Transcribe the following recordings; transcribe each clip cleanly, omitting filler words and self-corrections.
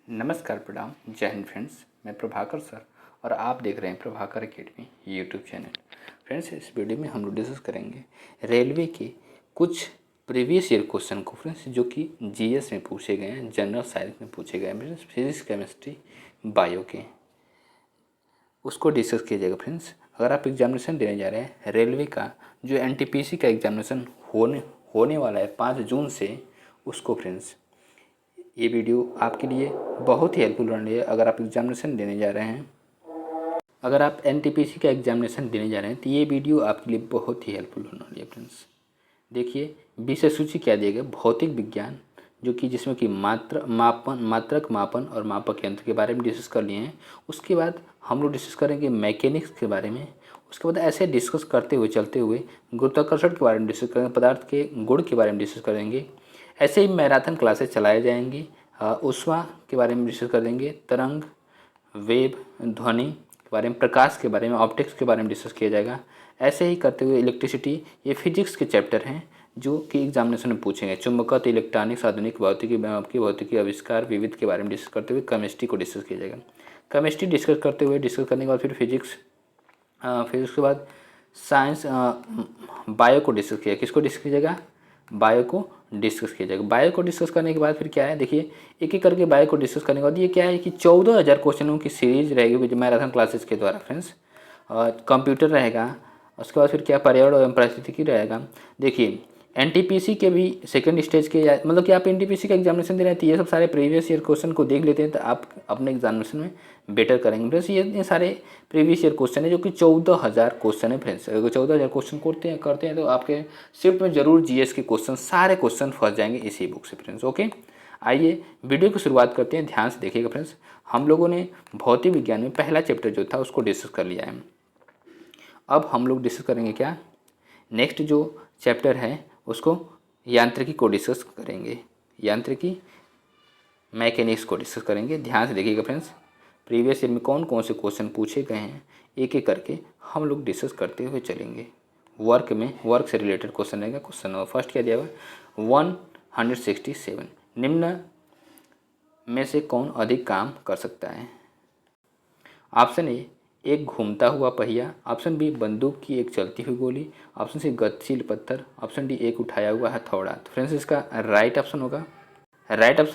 नमस्कार, प्रणाम, जय हिंद फ्रेंड्स। मैं प्रभाकर सर और आप देख रहे हैं Prabhakar academy YouTube channel. Friends, इस वीडियो में हम लोग डिस्कस करेंगे रेलवे के कुछ प्रीवियस ईयर क्वेश्चन को फ्रेंड्स, जो कि जीएस में पूछे गए हैं, जनरल साइंस में पूछे गए हैं फ्रेंड्स, फिजिक्स, केमिस्ट्री, बायो के, उसको डिस्कस किया जाएगा फ्रेंड्स। अगर आप एग्जामिनेशन देने जा रहे हैं रेलवे का, जो एनटीपीसी का एग्जामिनेशन होने वाला है 5 जून से, उसको फ्रेंड्स ये वीडियो आपके लिए बहुत ही हेल्पफुल होने वाली है। अगर आप एग्जामिनेशन देने जा रहे हैं, अगर आप एनटीपीसी का एग्जामिनेशन देने जा रहे हैं, तो ये वीडियो आपके लिए बहुत ही हेल्पफुल होने वाली है फ्रेंड्स। देखिए, विषय सूची क्या दिया गया, भौतिक विज्ञान, जो कि जिसमें कि मात्रक मापन और मापक यंत्र के बारे में डिस्कस कर लिए हैं। उसके बाद हम लोग डिस्कस करेंगे मैकेनिक्स के बारे में। उसके बाद ऐसे डिस्कस करते हुए चलते हुए गुरुत्वाकर्षण के बारे में डिस्कस करेंगे, पदार्थ के गुण के बारे में डिस्कस करेंगे। ऐसे ही मैराथन क्लासेस चलाए जाएंगी। ऊष्मा के बारे में डिस्कस कर देंगे, तरंग, वेव, ध्वनि के बारे में, प्रकाश के बारे में, ऑप्टिक्स के बारे में डिस्कस किया जाएगा। ऐसे ही करते हुए इलेक्ट्रिसिटी, ये फिजिक्स के चैप्टर हैं जो कि एग्जामिनेशन में पूछेंगे। चुंबकत्व, इलेक्ट्रॉनिक्स, आधुनिक भौतिकी आविष्कार, विविध के बारे में डिस्कस करते हुए केमिस्ट्री को डिस्कस किया जाएगा। केमिस्ट्री डिस्कस करने के बाद फिर फिजिक्स के बाद साइंस, बायो को डिस्कस किया। किसको डिस्कस किया जाएगा? बायो को डिस्कस किया जाएगा। बायो को डिस्कस करने के बाद फिर क्या है, देखिए, एक एक करके बायो को डिस्कस करने के बाद ये क्या है कि 14,000 क्वेश्चनों की सीरीज रहेगी मैराथन क्लासेस के द्वारा फ्रेंड्स। कंप्यूटर रहेगा। उसके बाद फिर क्या, पर्यावरण एवं पारिस्थितिकी रहेगा। देखिए, एनटीपीसी के भी सेकंड स्टेज के, मतलब कि आप एनटीपीसी का एग्जामिनेशन दे रहे हैं तो ये सब सारे प्रीवियस ईयर क्वेश्चन को देख लेते हैं तो आप अपने एग्जामिनेशन में बेटर करेंगे फ्रेंड्स। ये सारे प्रीवियस ईयर क्वेश्चन है, जो कि 14,000 क्वेश्चन है फ्रेंड्स। अगर 14,000 क्वेश्चन करते हैं तो आपके शिफ्ट में जरूर जीएस के क्वेश्चन, सारे क्वेश्चन फंस जाएंगे इसी बुक से फ्रेंड्स। ओके, आइए वीडियो की शुरुआत करते हैं। ध्यान से देखिएगा फ्रेंड्स। हम लोगों ने भौतिक विज्ञान में पहला चैप्टर जो था उसको डिस्कस कर लिया है। अब हम लोग डिस्कस करेंगे क्या, नेक्स्ट जो चैप्टर है उसको यांत्रिकी को डिस्कस करेंगे। यांत्रिकी, मैकेनिक्स को डिस्कस करेंगे। ध्यान से देखिएगा फ्रेंड्स, प्रीवियस ईयर में कौन कौन से क्वेश्चन पूछे गए हैं एक एक करके हम लोग डिस्कस करते हुए चलेंगे। वर्क से रिलेटेड क्वेश्चन रहेगा। क्वेश्चन नंबर फर्स्ट क्या दिया हुआ है, 167, निम्न में से कौन अधिक काम कर सकता है? ऑप्शन ए, एक घूमता हुआ पहिया। ऑप्शन बी, बंदूक की एक चलती हुई गोली। ऑप्शन सी, गतिशील पत्थर। ऑप्शन डी, एक उठाया हुआ हथौड़ा। तो फ्रेंड्स, इसका राइट ऑप्शन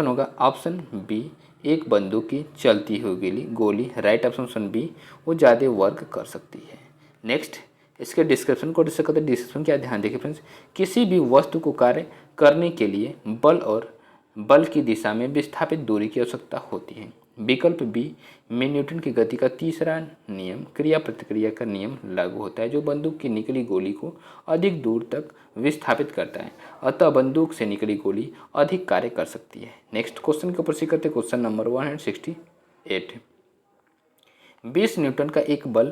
होगा ऑप्शन बी, एक बंदूक की चलती हुई गोली। राइट ऑप्शन बी, वो ज़्यादा वर्क कर सकती है। नेक्स्ट, इसके डिस्क्रिप्शन को डिस्कस करते हैं। डिस्क्रिप्शन क्या, ध्यान देखिए फ्रेंड्स, किसी भी वस्तु को कार्य करने के लिए बल की दिशा में विस्थापित दूरी की आवश्यकता होती है। विकल्प बी में न्यूटन की गति का तीसरा नियम, क्रिया प्रतिक्रिया का नियम लागू होता है, जो बंदूक की निकली गोली को अधिक दूर तक विस्थापित करता है। अतः बंदूक से निकली गोली अधिक कार्य कर सकती है। नेक्स्ट क्वेश्चन के ऊपर करते हैं। क्वेश्चन नंबर 168, 20 न्यूटन का एक बल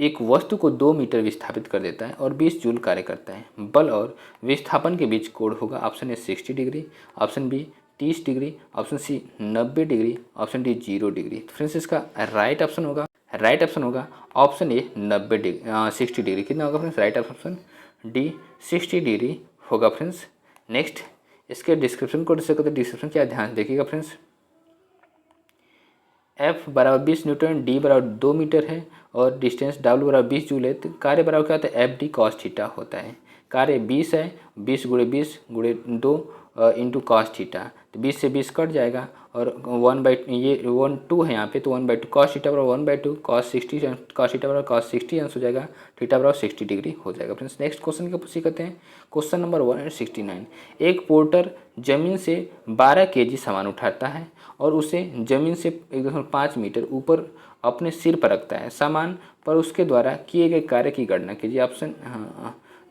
एक वस्तु को 2 मीटर विस्थापित कर देता है और 20 जूल कार्य करता है। बल और विस्थापन के बीच कोण होगा। Option A 60 degree, option B 30 degree, option C 90 degree, option D 0 degree. तो फ्रेंड्स, इसका राइट ऑप्शन होगा ऑप्शन ए 60 डिग्री। कितना होगा friends? Right option D 60 degree होगा फ्रेंड्स। नेक्स्ट, इसके डिस्क्रिप्शन को डिस्कस करते हैं। डिस्क्रिप्शन क्या, ध्यान देखिएगा फ्रेंड्स। F बराबर 20 न्यूटन, D बराबर 2 मीटर है और डिस्टेंस W बराबर 20 जूल है। तो कार्य बराबर क्या होता है? FD cos थीटा होता है। कार्य 20 है, 20 गुणे 20 गुणे 2 इंटू कॉस थीटा। तो 20 से 20 कट जाएगा और 1/2 है यहाँ पे, तो 1/2 कॉस थीटा बराबर 1/2 कॉस थीटा बराबर cos 60 अंश हो जाएगा। थीटा बराबर 60 डिग्री हो जाएगा फ्रेंड्स। नेक्स्ट क्वेश्चन की पूछी करते हैं। क्वेश्चन नंबर 169, एक पोर्टर जमीन से 12 kg सामान उठाता है और उसे जमीन से 1.5 मीटर ऊपर अपने सिर पर रखता है। सामान पर उसके द्वारा किए गए कार्य की गणना कीजिए। ऑप्शन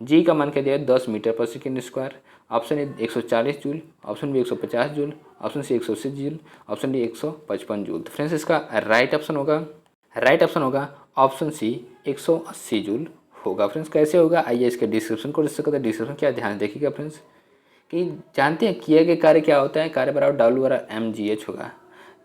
जी का मान क्या दिया है? 10 metre per second square. Option A 140 joule, option B 150 joule, option C 180 joule, option D 155 joule. तो फ्रेंड्स, इसका राइट ऑप्शन होगा ऑप्शन सी 180 जूल होगा। फ्रेंड्स, कैसे होगा, आइए इसके डिस्क्रिप्शन को डिस्कस करते हैं। डिस्क्रिप्शन क्या, ध्यान देखिएगा फ्रेंड्स, कि जानते हैं किए गए कार्य क्या होता है? कार्य बराबर W बराबर mgh होगा।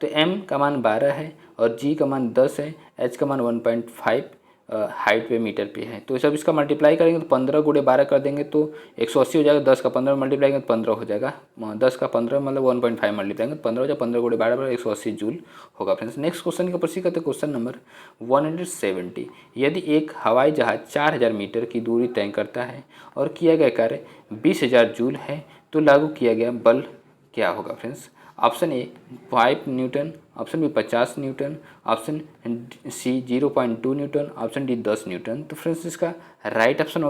तो m का मान 12 है और g का मान 10 है, h का मान 1.5 हाइट पे मीटर पे है। तो जब इसका मल्टीप्लाई करेंगे तो 15 गुणे 12 कर देंगे तो 180 हो जाएगा। 10 का 15 मल्टीप्लाई करेंगे तो 15 हो जाएगा। 10 का 15 मतलब 1.5 मल्टीप्लाई करेंगे तो 15 हो जाएगा। 15 गुणे 12 180 जूल होगा फ्रेंड्स। नेक्स्ट क्वेश्चन का प्रश्न करते हैं, क्वेश्चन नंबर 170। यदि एक हवाई जहाज 4000 मीटर की दूरी तय करता है और किया गया कार्य 20000 जूल है तो लागू किया गया बल क्या होगा friends. Option A 5 newton, option B 50 newton, option C 0.2 newton, option D 10 newton. तो फ्रेंड्स इसका राइट ऑप्शन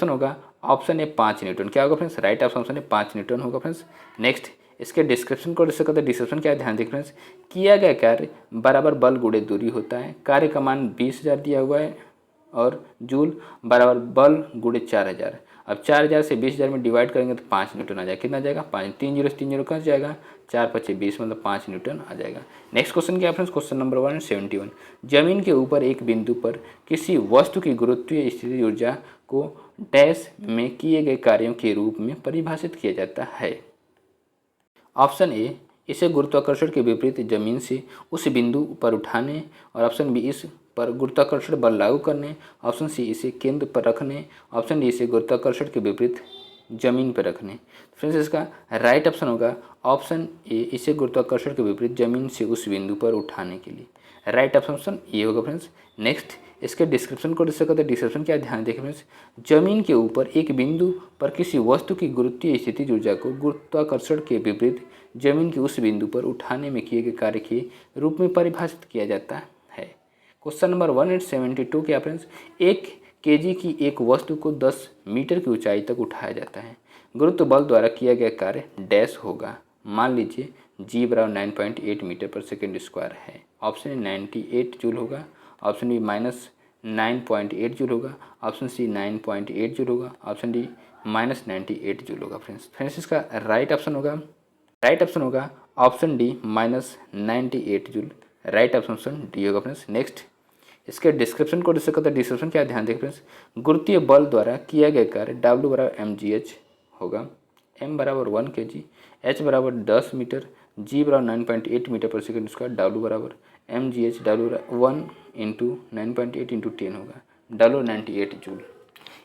होगा ऑप्शन ए 5 न्यूटन। क्या होगा फ्रेंड्स, राइट ऑप्शन है 5 न्यूटन होगा फ्रेंड्स। नेक्स्ट इसके डिस्क्रिप्शन को डिस्कस करते हैं। डिस्क्रिप्शन क्या है, ध्यान देखिए फ्रेंड्स। किया गया कार्य बराबर बल गुणे दूरी होता है। कार्य का मान 20000 दिया हुआ है और जूल बराबर बल गुणे 4000। अब 4000 से 20000 में डिवाइड करेंगे तो 5 न्यूटन आ जाएगा। कितना आ जाएगा, 5, 3 जीरो से 3 जीरो कट जाएगा, 4 5 20 मतलब 5 न्यूटन आ जाएगा। नेक्स्ट क्वेश्चन क्या है फ्रेंड्स, क्वेश्चन नंबर 171। जमीन के ऊपर एक बिंदु पर किसी वस्तु की गुरुत्वीय स्थिति ऊर्जा को डैश में किए गए कार्यों के रूप में परिभाषित किया जाता है। ऑप्शन ए इसे गुरुत्वाकर्षण के विपरीत जमीन से उस बिंदु पर उठाने, और ऑप्शन बी इस पर गुरुत्वाकर्षण बल लागू करने, ऑप्शन सी इसे केंद्र पर रखने, ऑप्शन डी इसे गुरुत्वाकर्षण के विपरीत जमीन पर रखने। फ्रेंड्स इसका राइट ऑप्शन होगा ऑप्शन ए इसे गुरुत्वाकर्षण के विपरीत जमीन से उस बिंदु पर उठाने के लिए। राइट ऑप्शन ये होगा फ्रेंड्स। नेक्स्ट इसके डिस्क्रिप्शन को डिस्कस करते हैं। डिस्क्रिप्शन क्या ध्यान देखें फ्रेंड्स। जमीन के ऊपर एक बिंदु पर किसी वस्तु की गुरुत्वीय स्थिति ऊर्जा को गुरुत्वाकर्षण के विपरीत जमीन के उस बिंदु पर उठाने में किए गए कार्य के रूप में परिभाषित किया जाता है। क्वेश्चन नंबर 172 क्या फ्रेंड्स, 1 kg की एक वस्तु को 10 मीटर की ऊंचाई तक उठाया जाता है। गुरुत्व बल द्वारा किया गया कार्य डैश होगा। मान लीजिए g बराबर 9.8 मीटर पर सेकेंड स्क्वायर है। ऑप्शन ए 98 जूल होगा, ऑप्शन बी -9.8 जूल होगा, ऑप्शन सी 9.8 जूल होगा, ऑप्शन डी -98 जूल होगा। फ्रेंड्स इसका राइट ऑप्शन होगा option D -98 joule. Right option D होगा फ्रेंड्स। नेक्स्ट इसके डिस्क्रिप्शन को डिस्कस करते हैं। डिस्क्रिप्शन क्या ध्यान देखें फ्रेंड्स। गुरुत्वीय बल द्वारा किया गया कार्य W बराबर mgh होगा। m बराबर 1 kg, h बराबर 10 मीटर, g बराबर 9.8 metre per second square, W बराबर mgh, W बराबर 1 इंटू 9.8 इंटू 10 होगा, W 98 जूल।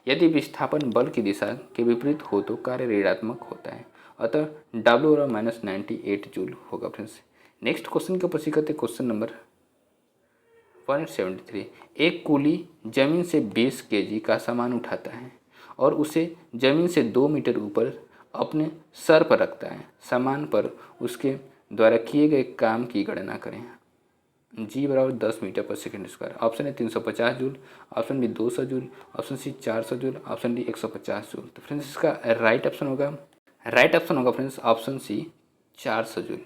यदि विस्थापन बल की दिशा के विपरीत हो तो कार्य ऋणात्मक होता है, अतः W बराबर -98 जूल होगा फ्रेंड्स। नेक्स्ट क्वेश्चन के ऊपर करते क्वेश्चन नंबर 173। एक कूली जमीन से 20 kg का सामान उठाता है और उसे जमीन से 2 मीटर ऊपर अपने सर पर रखता है। सामान पर उसके द्वारा किए गए काम की गणना करें। g बराबर 10 metre per second square. Option A 350 joule, option B 200 joule, option C 400 joule, option D 150 joule. तो फ्रेंड्स इसका राइट ऑप्शन होगा friends option C 400 joule.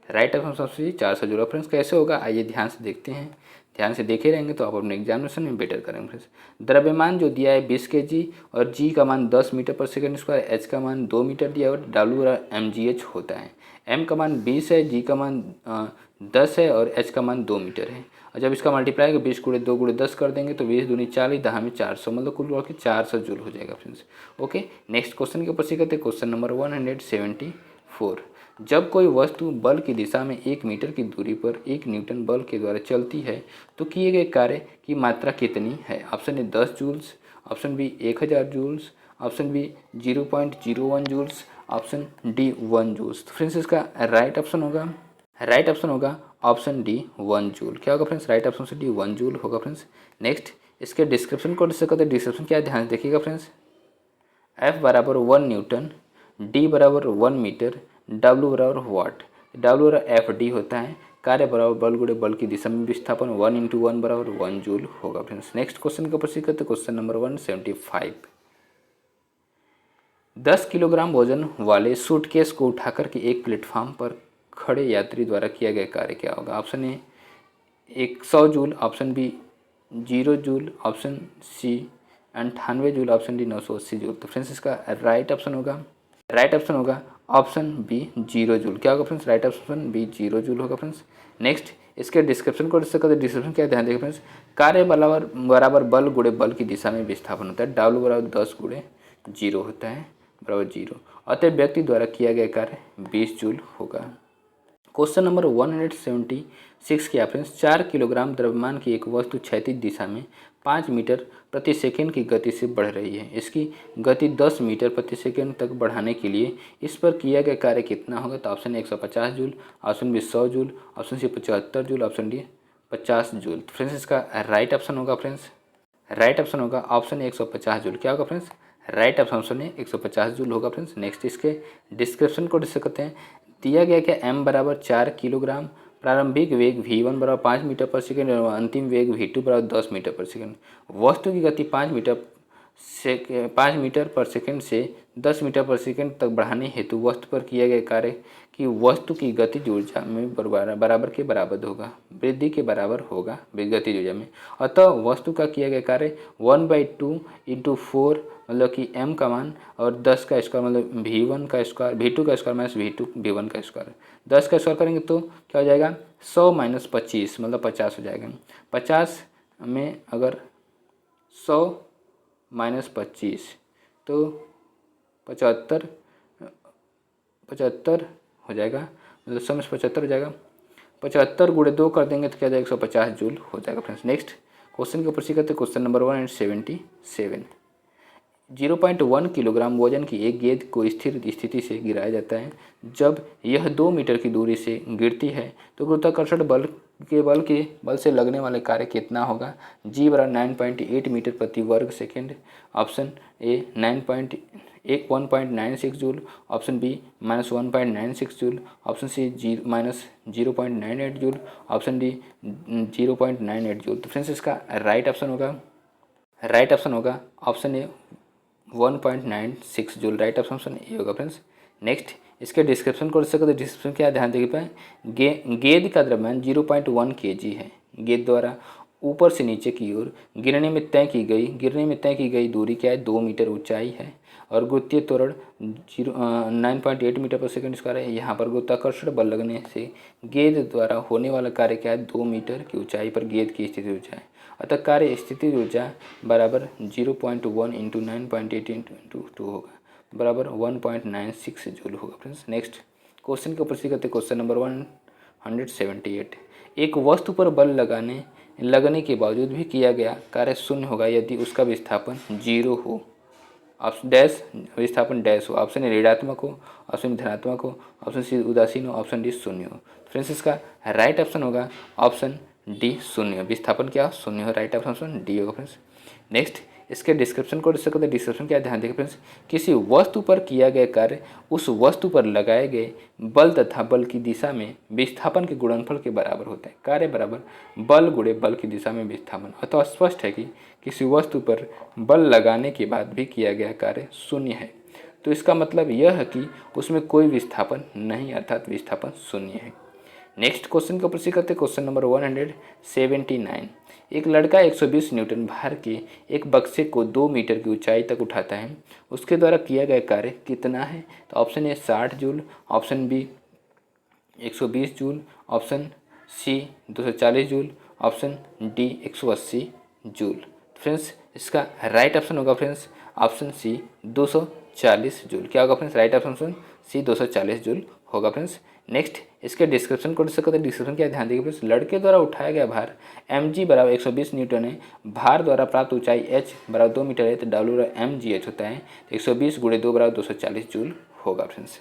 Right option C 400 joule. Friends कैसे होगा आइए ध्यान से देखते हैं। ध्यान से देखे रहेंगे तो आप अपने एग्जामिनेशन में बेटर करेंगे फ्रेंड्स। द्रव्यमान जो दिया है 20 kg और g का मान 10 metre per second square, h का मान 2 मीटर दिया और W mgh होता है। m का मान 20 है, g का मान 10 है और h का मान 2 मीटर है। और जब इसका मल्टीप्लाई को 20 गुणे 2 गुणे 10 कर देंगे तो 20 दूनी 40, 10 में 400 मतलब कुल मिला के 400 जूल हो जाएगा फ्रेंड्स। ओके नेक्स्ट क्वेश्चन के ऊपर सीखते हैं। Question number 174। जब कोई वस्तु बल की दिशा में 1 मीटर की दूरी पर 1 न्यूटन बल के द्वारा चलती है तो किए गए कार्य की मात्रा कितनी है। Option A 10 joules, option B 1000 joules, option B 0.01 joules, option D 1 joules. तो फ्रेंड्स इसका राइट ऑप्शन होगा ऑप्शन डी 1 जूल। क्या होगा फ्रेंड्स, राइट ऑप्शन से डी 1 जूल होगा फ्रेंड्स। नेक्स्ट इसके डिस्क्रिप्शन को डिस्कस करते हैं। डिस्क्रिप्शन क्या है ध्यान से देखिएगा फ्रेंड्स। F बराबर 1 न्यूटन, D बराबर 1 मीटर, W बराबर वाट। W बराबर FD होता है। कार्य बराबर बल गुणे बल की दिशा में विस्थापन 1 इंटू 1 बराबर 1 जूल होगा फ्रेंड्स। नेक्स्ट क्वेश्चन का प्रश्न करते क्वेश्चन नंबर 175। 10 किलोग्राम वजन वाले सूटकेस को उठाकर के एक प्लेटफॉर्म पर खड़े यात्री द्वारा किया गया कार्य क्या होगा। Option A 100 joule, option B 0 joule, option C 98 joule, option D 980 joule. तो फ्रेंड्स इसका राइट ऑप्शन होगा ऑप्शन बी 0 जूल। क्या होगा friends, right option B 0 joule होगा फ्रेंड्स। नेक्स्ट इसके डिस्क्रिप्शन को डिस्कस करते। डिस्क्रिप्शन क्या ध्यान देखें फ्रेंड्स। कार्य बराबर बल गुणे बल की दिशा में विस्थापन होता है। W बराबर 10 गुणे 0 होता है बराबर 0। अतः व्यक्ति द्वारा किया गया कार्य 20 जूल होगा। क्वेश्चन नंबर 176 क्या फ्रेंड्स, 4 किलोग्राम द्रव्यमान की एक वस्तु क्षैतिज दिशा में 5 मीटर प्रति सेकंड की गति से बढ़ रही है। इसकी गति 10 मीटर प्रति सेकंड तक बढ़ाने के लिए इस पर किया गया कार्य कितना होगा? तो option A 150 joule, option B 100 joule, option C 75 joule, option D 50 joule. तो फ्रेंड्स इसका राइट ऑप्शन होगा फ्रेंड्स, राइट ऑप्शन होगा ऑप्शन ए 150 जूल। क्या होगा friends? Right option A 150 joule होगा फ्रेंड्स। नेक्स्ट इसके डिस्क्रिप्शन को डिस्कस करते हैं। दिया गया कि m बराबर 4 किलोग्राम, प्रारंभिक वेग v1 बराबर 5 मीटर पर सेकंड और अंतिम वेग v2 बराबर 10 मीटर पर सेकंड। वस्तु की गति 5 मीटर पर सेकंड से 10 मीटर पर सेकंड तक बढ़ाने हेतु वस्तु पर किया गया कार्य कि वस्तु की गतिज ऊर्जा में बराबर के बराबर होगा, वृद्धि के बराबर होगा गतिज ऊर्जा में। अतः वस्तु का किया गया कार्य 1/2 × 4 मतलब कि m का मान और 10 का स्क्वायर मतलब v1 का स्क्वायर, v2 का स्क्वायर माइनस v2 v1 का स्क्वायर। 10 का स्क्वायर करेंगे तो क्या हो जाएगा? 100 - 25 मतलब 50 हो जाएगा। 50 में अगर 100 - 25 तो 75 हो जाएगा, मतलब 100 में 75 हो जाएगा। 75 × 2 कर देंगे तो क्या जाएगा? 150 जूल हो जाएगा फ्रेंड्स। नेक्स्ट क्वेश्चन के ऊपर सी करते हैं। Question number 177। 0.1 किलोग्राम वजन की एक गेंद को स्थिर स्थिति से गिराया जाता है। जब यह 2 मीटर की दूरी से गिरती है तो गुरुत्वाकर्षण बल से लगने वाले कार्य कितना होगा? जी बराबर 9.8 मीटर प्रति वर्ग second, option A 1.96 joule, option B -1.96 joule, option C -0.98 joule, option D 0.98 joule. तो फ्रेंड्स इसका राइट ऑप्शन होगा option A 1.96 joule. Right option A होगा फ्रेंड्स। नेक्स्ट इसके डिस्क्रिप्शन को डिस्कस करते हैं। डिस्क्रिप्शन क्या ध्यान देखिए पाए, गेंद का द्रव्यमान 0.1 kg है। गेंद द्वारा ऊपर से नीचे की ओर गिरने में तय की गई दूरी क्या है? 2 मीटर ऊंचाई है और गुरुत्वीय त्वरण 9.8 मीटर पर सेकंड स्क्वायर है। यहाँ पर गुरुत्वाकर्षण बल लगने से गेंद द्वारा होने वाला कार्य क्या है? 2 मीटर की ऊंचाई पर गेंद की स्थिति ऊर्जा है। अतः कार्य स्थिति ऊर्जा बराबर 0.1 × 9.8 × 2 होगा, बराबर 1.96 जूल होगा फ्रेंड्स। नेक्स्ट क्वेश्चन के ऊपर करते क्वेश्चन नंबर 178। एक वस्तु पर बल लगने के बावजूद भी किया गया कार्य शून्य होगा यदि उसका विस्थापन 0 हो, विस्थापन डैश हो। ऑप्शन ए ऋणात्मक हो, ऑप्शन धनात्मक हो, ऑप्शन सी उदासीन हो, ऑप्शन डी शून्य हो। फ्रेंड्स इसका राइट ऑप्शन होगा ऑप्शन डी शून्य। विस्थापन क्या शून्य हो, राइट ऑप्शन डी होगा फ्रेंड्स। नेक्स्ट इसके डिस्क्रिप्शन को डिस्कस करते हैं। डिस्क्रिप्शन क्या ध्यान देखिए फ्रेंड्स, किसी वस्तु पर किया गया कार्य उस वस्तु पर लगाए गए बल तथा बल की दिशा में विस्थापन के गुणनफल के बराबर होता है। कार्य बराबर बल गुणे बल की दिशा में विस्थापन। अतः स्पष्ट है कि किसी वस्तु पर बल लगाने के बाद भी किया गया कार्य शून्य है। तो इसका मतलब यह है कि उसमें कोई विस्थापन नहीं, अर्थात विस्थापन शून्य है। नेक्स्ट क्वेश्चन का प्रश्न करते हैं। Question number 179। एक लड़का 120 न्यूटन भार के एक बक्से को 2 मीटर की ऊंचाई तक उठाता है। उसके द्वारा किया गया कार्य कितना है? तो option A 60 joule, option B 120 joule, option C 240 joule, option D 180 joule. Friends इसका राइट ऑप्शन होगा फ्रेंड्स ऑप्शन सी 240 जूल। क्या होगा friends? Right option C 240 joule होगा फ्रेंड्स। नेक्स्ट इसके डिस्क्रिप्शन को डिस्कस करते हैं। डिस्क्रिप्शन क्या ध्यान देखिए फ्रेंड्स, लड़के द्वारा उठाया गया भार mg बराबर 120 न्यूटन है। भार द्वारा प्राप्त ऊंचाई h बराबर 2 मीटर है तो w mgh होता है। 120 × 2 बराबर 240 जूल होगा फ्रेंड्स।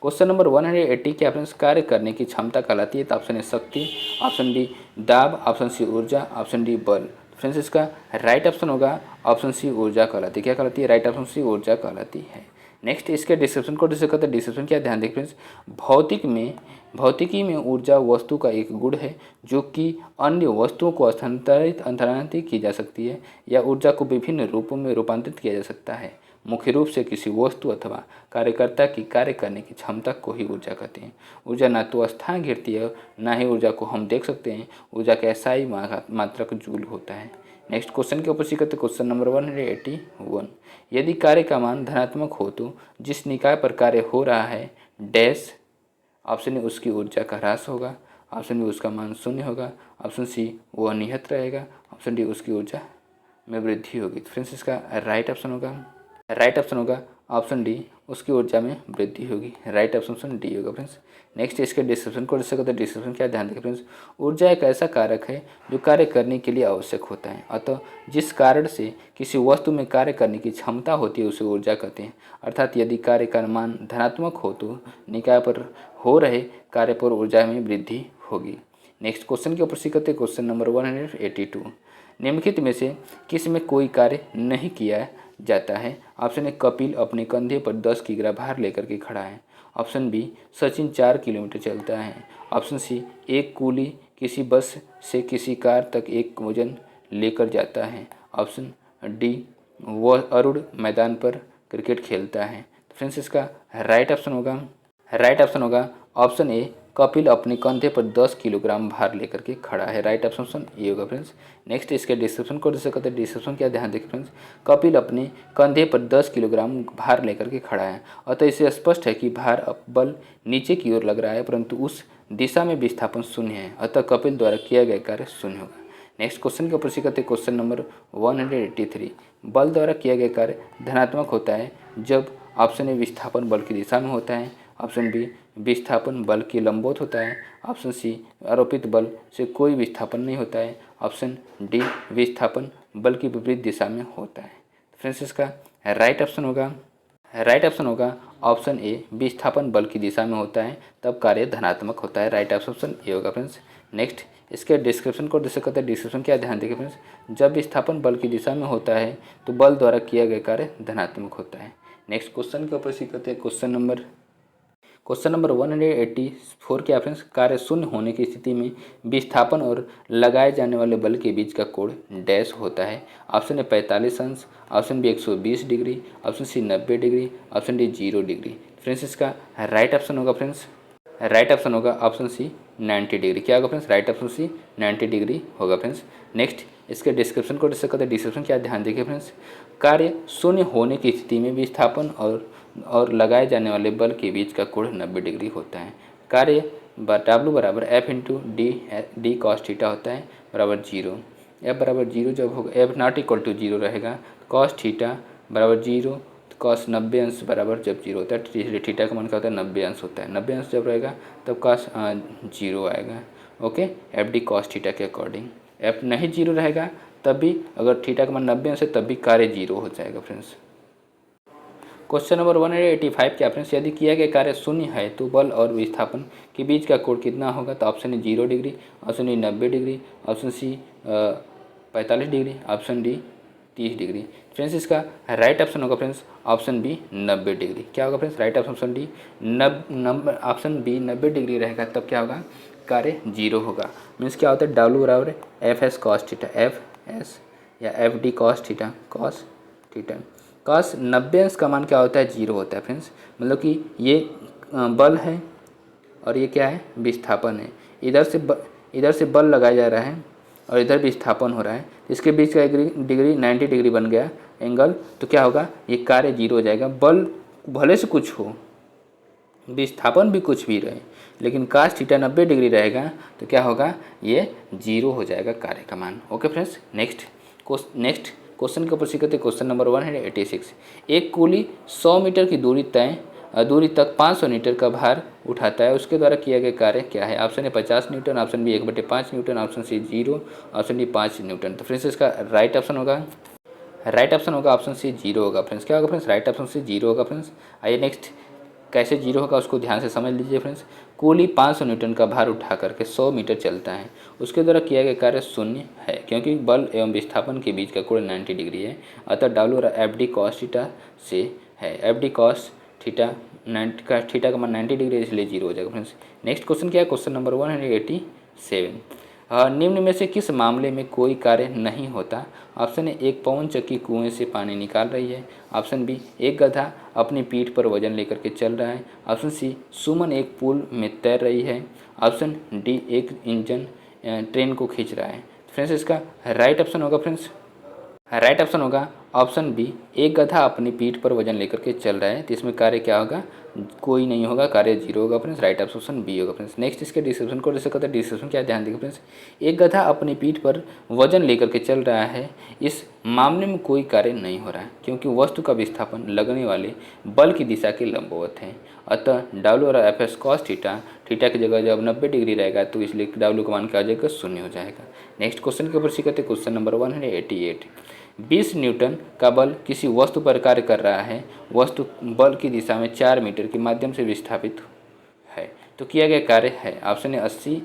क्वेश्चन नंबर 180 क्या फ्रेंड्स, कार्य करने की क्षमता कहलाती है? तो ऑप्शन ए शक्ति, ऑप्शन बी दाब, ऑप्शन सी ऊर्जा, ऑप्शन डी बल। फ्रेंड्स इसका राइट ऑप्शन होगा ऑप्शन सी ऊर्जा कहलाती है। क्या कहलाती है? राइट ऑप्शन सी ऊर्जा कहलाती है। नेक्स्ट इसके डिस्क्रिप्शन को डिस्कस करते हैं। डिस्क्रिप्शन क्या ध्यान देखिए फ्रेंड्स, भौतिकी में ऊर्जा वस्तु का एक गुण है जो कि अन्य वस्तुओं को स्थानांतरित की जा सकती है या ऊर्जा को विभिन्न रूपों में रूपांतरित किया जा सकता है। मुख्य रूप से किसी वस्तु अथवा कार्यकर्ता की कार्य करने की क्षमता को ही ऊर्जा कहते हैं। ऊर्जा ना तो स्थान घेरती है, ना ही ऊर्जा को हम देख सकते हैं। ऊर्जा का ऐसा ही मात्रक जूल होता है। नेक्स्ट क्वेश्चन के ऊपर करते क्वेश्चन नंबर 181। यदि कार्य का मान धनात्मक हो तो जिस निकाय पर कार्य हो रहा है डैश, ऑप्शन ए उसकी ऊर्जा का ह्रास होगा, ऑप्शन बी उसका मान शून्य होगा, ऑप्शन सी वो अनियत रहेगा, ऑप्शन डी उसकी ऊर्जा में वृद्धि होगी। तो फ्रेंड्स इसका राइट ऑप्शन होगा ऑप्शन डी उसकी ऊर्जा में वृद्धि होगी। राइट ऑप्शन डी होगा फ्रेंड्स। नेक्स्ट इसके डिस्क्रिप्शन को डिस्कस करते हैं। डिस्क्रिप्शन क्या, ध्यान देखें फ्रेंड्स। ऊर्जा एक ऐसा कारक है जो कार्य करने के लिए आवश्यक होता है, अतः जिस कारण से किसी वस्तु में कार्य करने की क्षमता होती है उसे ऊर्जा कहते हैं। अर्थात यदि कार्य का मान धनात्मक हो तो निकाय पर हो रहे कार्य पर ऊर्जा में वृद्धि होगी। नेक्स्ट क्वेश्चन के ऊपर सीखते हैं। क्वेश्चन नंबर 182, निम्नलिखित में से किस में कोई कार्य नहीं किया जाता है? ऑप्शन ए, कपिल अपने कंधे पर 10 किग्रा भार लेकर के खड़ा है। ऑप्शन बी, सचिन 4 किलोमीटर चलता है। ऑप्शन सी, एक कूली किसी बस से किसी कार तक एक वजन लेकर जाता है। ऑप्शन डी, वह अरुण मैदान पर क्रिकेट खेलता है। तो फ्रेंड्स इसका राइट ऑप्शन होगा ऑप्शन ए, कपिल अपने कंधे पर 10 किलोग्राम भार लेकर के खड़ा है। राइट ऑप्शन ये होगा फ्रेंड्स। नेक्स्ट इसके डिस्क्रिप्शन को डिस्कस करते हैं। डिस्क्रिप्शन क्या, ध्यान देखिए फ्रेंड्स। कपिल अपने कंधे पर 10 किलोग्राम भार लेकर के खड़ा है, अतः इससे स्पष्ट है कि भार बल नीचे की ओर लग रहा है, परंतु उस दिशा में विस्थापन शून्य है, अतः कपिल द्वारा किया गया कार्य शून्य होगा। नेक्स्ट क्वेश्चन के ऊपर सीखते हैं। क्वेश्चन नंबर 183, बल द्वारा किया गया कार्य धनात्मक होता है जब ऑप्शन ए, विस्थापन बल की दिशा में होता है। ऑप्शन बी, विस्थापन बल के लंबवत होता है। ऑप्शन सी, आरोपित बल से कोई विस्थापन नहीं होता है। ऑप्शन डी, विस्थापन बल की विपरीत दिशा में होता है। फ्रेंड्स इसका राइट ऑप्शन होगा ऑप्शन ए, विस्थापन बल की दिशा में होता है तब कार्य धनात्मक होता है। राइट ऑप्शन ए होगा फ्रेंड्स। नेक्स्ट इसके डिस्क्रिप्शन को डिस्कस करते हैं। डिस्क्रिप्शन क्या, ध्यान देखिए फ्रेंड्स। जब विस्थापन बल की दिशा में होता है तो बल द्वारा किया गया कार्य धनात्मक होता है। नेक्स्ट क्वेश्चन के ऊपर सीखते हैं। क्वेश्चन नंबर 184 क्या फ्रेंड्स, कार्य शून्य होने की स्थिति में विस्थापन और लगाए जाने वाले बल के बीच का कोण डैश होता है। ऑप्शन ए, 45 अंश। Option B, 120 degree. Option C, 90 degree. Option D, 0 degree. Friends इसका राइट ऑप्शन होगा ऑप्शन सी, 90 डिग्री। क्या होगा friends, right option C, 90 degree होगा फ्रेंड्स। नेक्स्ट इसके डिस्क्रिप्शन को डिस्कस करते हैं। डिस्क्रिप्शन क्या, ध्यान देखिए फ्रेंड्स। कार्य शून्य होने की स्थिति में विस्थापन और लगाए जाने वाले बल के बीच का कोण 90 डिग्री होता है। कार्य W बराबर F into D cos theta होता है बराबर 0। F बराबर 0 जब होगा, F नॉट इक्वल टू 0 रहेगा, कॉस थीटा बराबर 0, कॉस 90 अंश बराबर जब 0 होता है, इसलिए थीटा का मान क्या होता है, 90 अंश होता है। 90 अंश जब रहेगा तब कॉस 0 आएगा। Okay, F D cos theta के अकॉर्डिंग। एफ नहीं 0 रहेगा तब भी, अगर थीटा का मान 90 अंश है तब भी कार्य 0 हो जाएगा फ्रेंड्स। क्वेश्चन नंबर 185 क्या फ्रेंड्स, यदि किया गया कार्य शून्य है तो बल और विस्थापन के बीच का कोण कितना होगा? तो option A 0 degree, option A 90 degree, option C 45 degree, option D 30 degree. Friends इसका राइट ऑप्शन होगा फ्रेंड्स ऑप्शन बी 90 डिग्री। क्या होगा friends, right option D option B 90 degree रहेगा तब क्या होगा, कार्य 0 होगा। मीन्स क्या होता है, डब्ल्यू बराबर F S cos theta, F S या F D cos theta, cos 90 अंश का मान क्या होता है, 0 होता है फ्रेंड्स। मतलब कि ये बल है और ये क्या है, विस्थापन है। इधर से बल लगाया जा रहा है और इधर विस्थापन हो रहा है, इसके बीच का डिग्री 90 डिग्री बन गया एंगल, तो क्या होगा, ये कार्य 0 हो जाएगा। बल भले से कुछ हो, विस्थापन भी कुछ भी रहे, लेकिन कास थीटा 90 डिग्री रहेगा तो क्या होगा, ये 0 हो जाएगा कार्य का मान। ओके फ्रेंड्स, नेक्स्ट क्वेश्चन के ऊपर सीखते क्वेश्चन नंबर 186। एक कूली 100 मीटर की दूरी तक 500 मीटर का भार उठाता है, उसके द्वारा किया गया कार्य क्या है? Option A 50 newton, option B 1/5 newton, option C 0, option D 5 newton. तो फ्रेंड्स इसका राइट ऑप्शन होगा ऑप्शन सी 0 होगा फ्रेंड्स। क्या होगा फ्रेंड्स, राइट ऑप्शन सी 0 होगा फ्रेंड्स। आइए नेक्स्ट, कैसे 0 होगा उसको ध्यान से समझ लीजिए फ्रेंड्स। कूली 500 न्यूटन का भार उठा करके 100 मीटर चलता है, उसके द्वारा किया गया कार्य शून्य है, क्योंकि बल एवं विस्थापन के बीच का कोण 90 डिग्री है, अतः W F D cos theta से है। F D cos theta theta का मान 90 डिग्री, इसलिए 0 हो जाएगा फ्रेंड्स। नेक्स्ट क्वेश्चन क्या है, क्वेश्चन नंबर 187। निम्न में से किस मामले में कोई कार्य नहीं होता? ऑप्शन ए, एक पवन चक्की कुएं से पानी निकाल रही है, ऑप्शन बी, एक गधा अपनी पीठ पर वजन लेकर के चल रहा है, ऑप्शन सी, सुमन एक पुल में तैर रही है, ऑप्शन डी, एक इंजन ट्रेन को खींच रहा है। फ्रेंड्स इसका राइट ऑप्शन होगा ऑप्शन बी, एक गधा अपनी पीठ पर वजन लेकर के चल रहा है, तो इसमें कार्य क्या होगा, कोई नहीं होगा, कार्य जीरो होगा फ्रेंड्स, राइट ऑप्शन बी होगा फ्रेंड्स। नेक्स्ट इसके डिस्क्रिप्शन को डिस्कस करते हैं। डिस्क्रिप्शन क्या है, ध्यान देखिए फ्रेंड्स। एक गधा अपनी पीठ पर वजन लेकर के चल रहा है, इस मामले में कोई कार्य नहीं हो रहा है क्योंकि वस्तु का विस्थापन लगने वाले बल की दिशा के लंबवत है। अतः डब्ल्यू और F S cos theta, theta की जगह जब 90 डिग्री रहेगा तो इसलिए डब्ल्यू का मान क्या आ जाएगा, शून्य हो जाएगा। नेक्स्ट क्वेश्चन के ऊपर सीखते, क्वेश्चन नंबर 188। 20 न्यूटन का बल किसी वस्तु पर कार्य कर रहा है, वस्तु बल की दिशा में 4 मीटर के माध्यम से विस्थापित है, तो किया गया कार्य है। Option A 80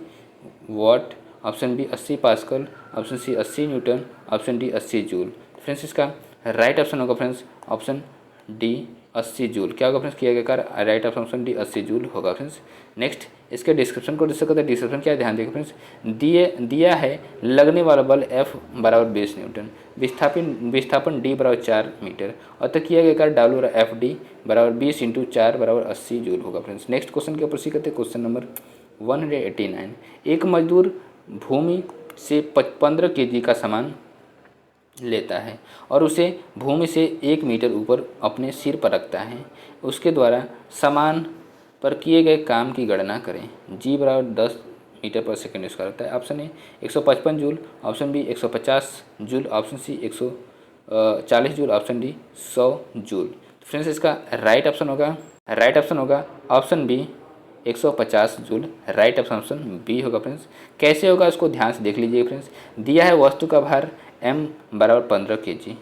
watt, option B 80 pascal, option C 80 newton, option D 80 joule. Friends इसका राइट ऑप्शन होगा फ्रेंड्स ऑप्शन डी 80 जूल। क्या होगा फ्रेंड्स, किया गया कार्य, राइट ऑप्शन डी 80 जूल होगा फ्रेंड्स। नेक्स्ट इसके डिस्क्रिप्शन को डिस्कस करते हैं। डिस्क्रिप्शन क्या है, ध्यान देखिए फ्रेंड्स। दिया है लगने वाला बल F बराबर 20 न्यूटन, विस्थापन D बराबर 4 मीटर, अतः किया गया कार्य डब्ल्यू और एफ डी बराबर 20 × 4 बराबर 80 जूल होगा फ्रेंड्स। नेक्स्ट क्वेश्चन के ऊपर सीखते हैं, क्वेश्चन नंबर 189। एक मजदूर भूमि से 15 kg का सामान लेता है और उसे भूमि से 1 मीटर ऊपर अपने सिर पर रखता है। उसके द्वारा सामान पर किए गए काम की गणना करें। जी बराबर 10 मीटर पर सेकंड स्क्वायर होता है। Option A 155 joule, option B 150 joule, option C 140 joule, option D 100 joule. तो फ्रेंड्स इसका राइट ऑप्शन होगा option B 150 joule, right option B होगा फ्रेंड्स। कैसे होगा उसको ध्यान से देख लीजिए फ्रेंड्स। दिया है वस्तु का भार m बराबर 15 kg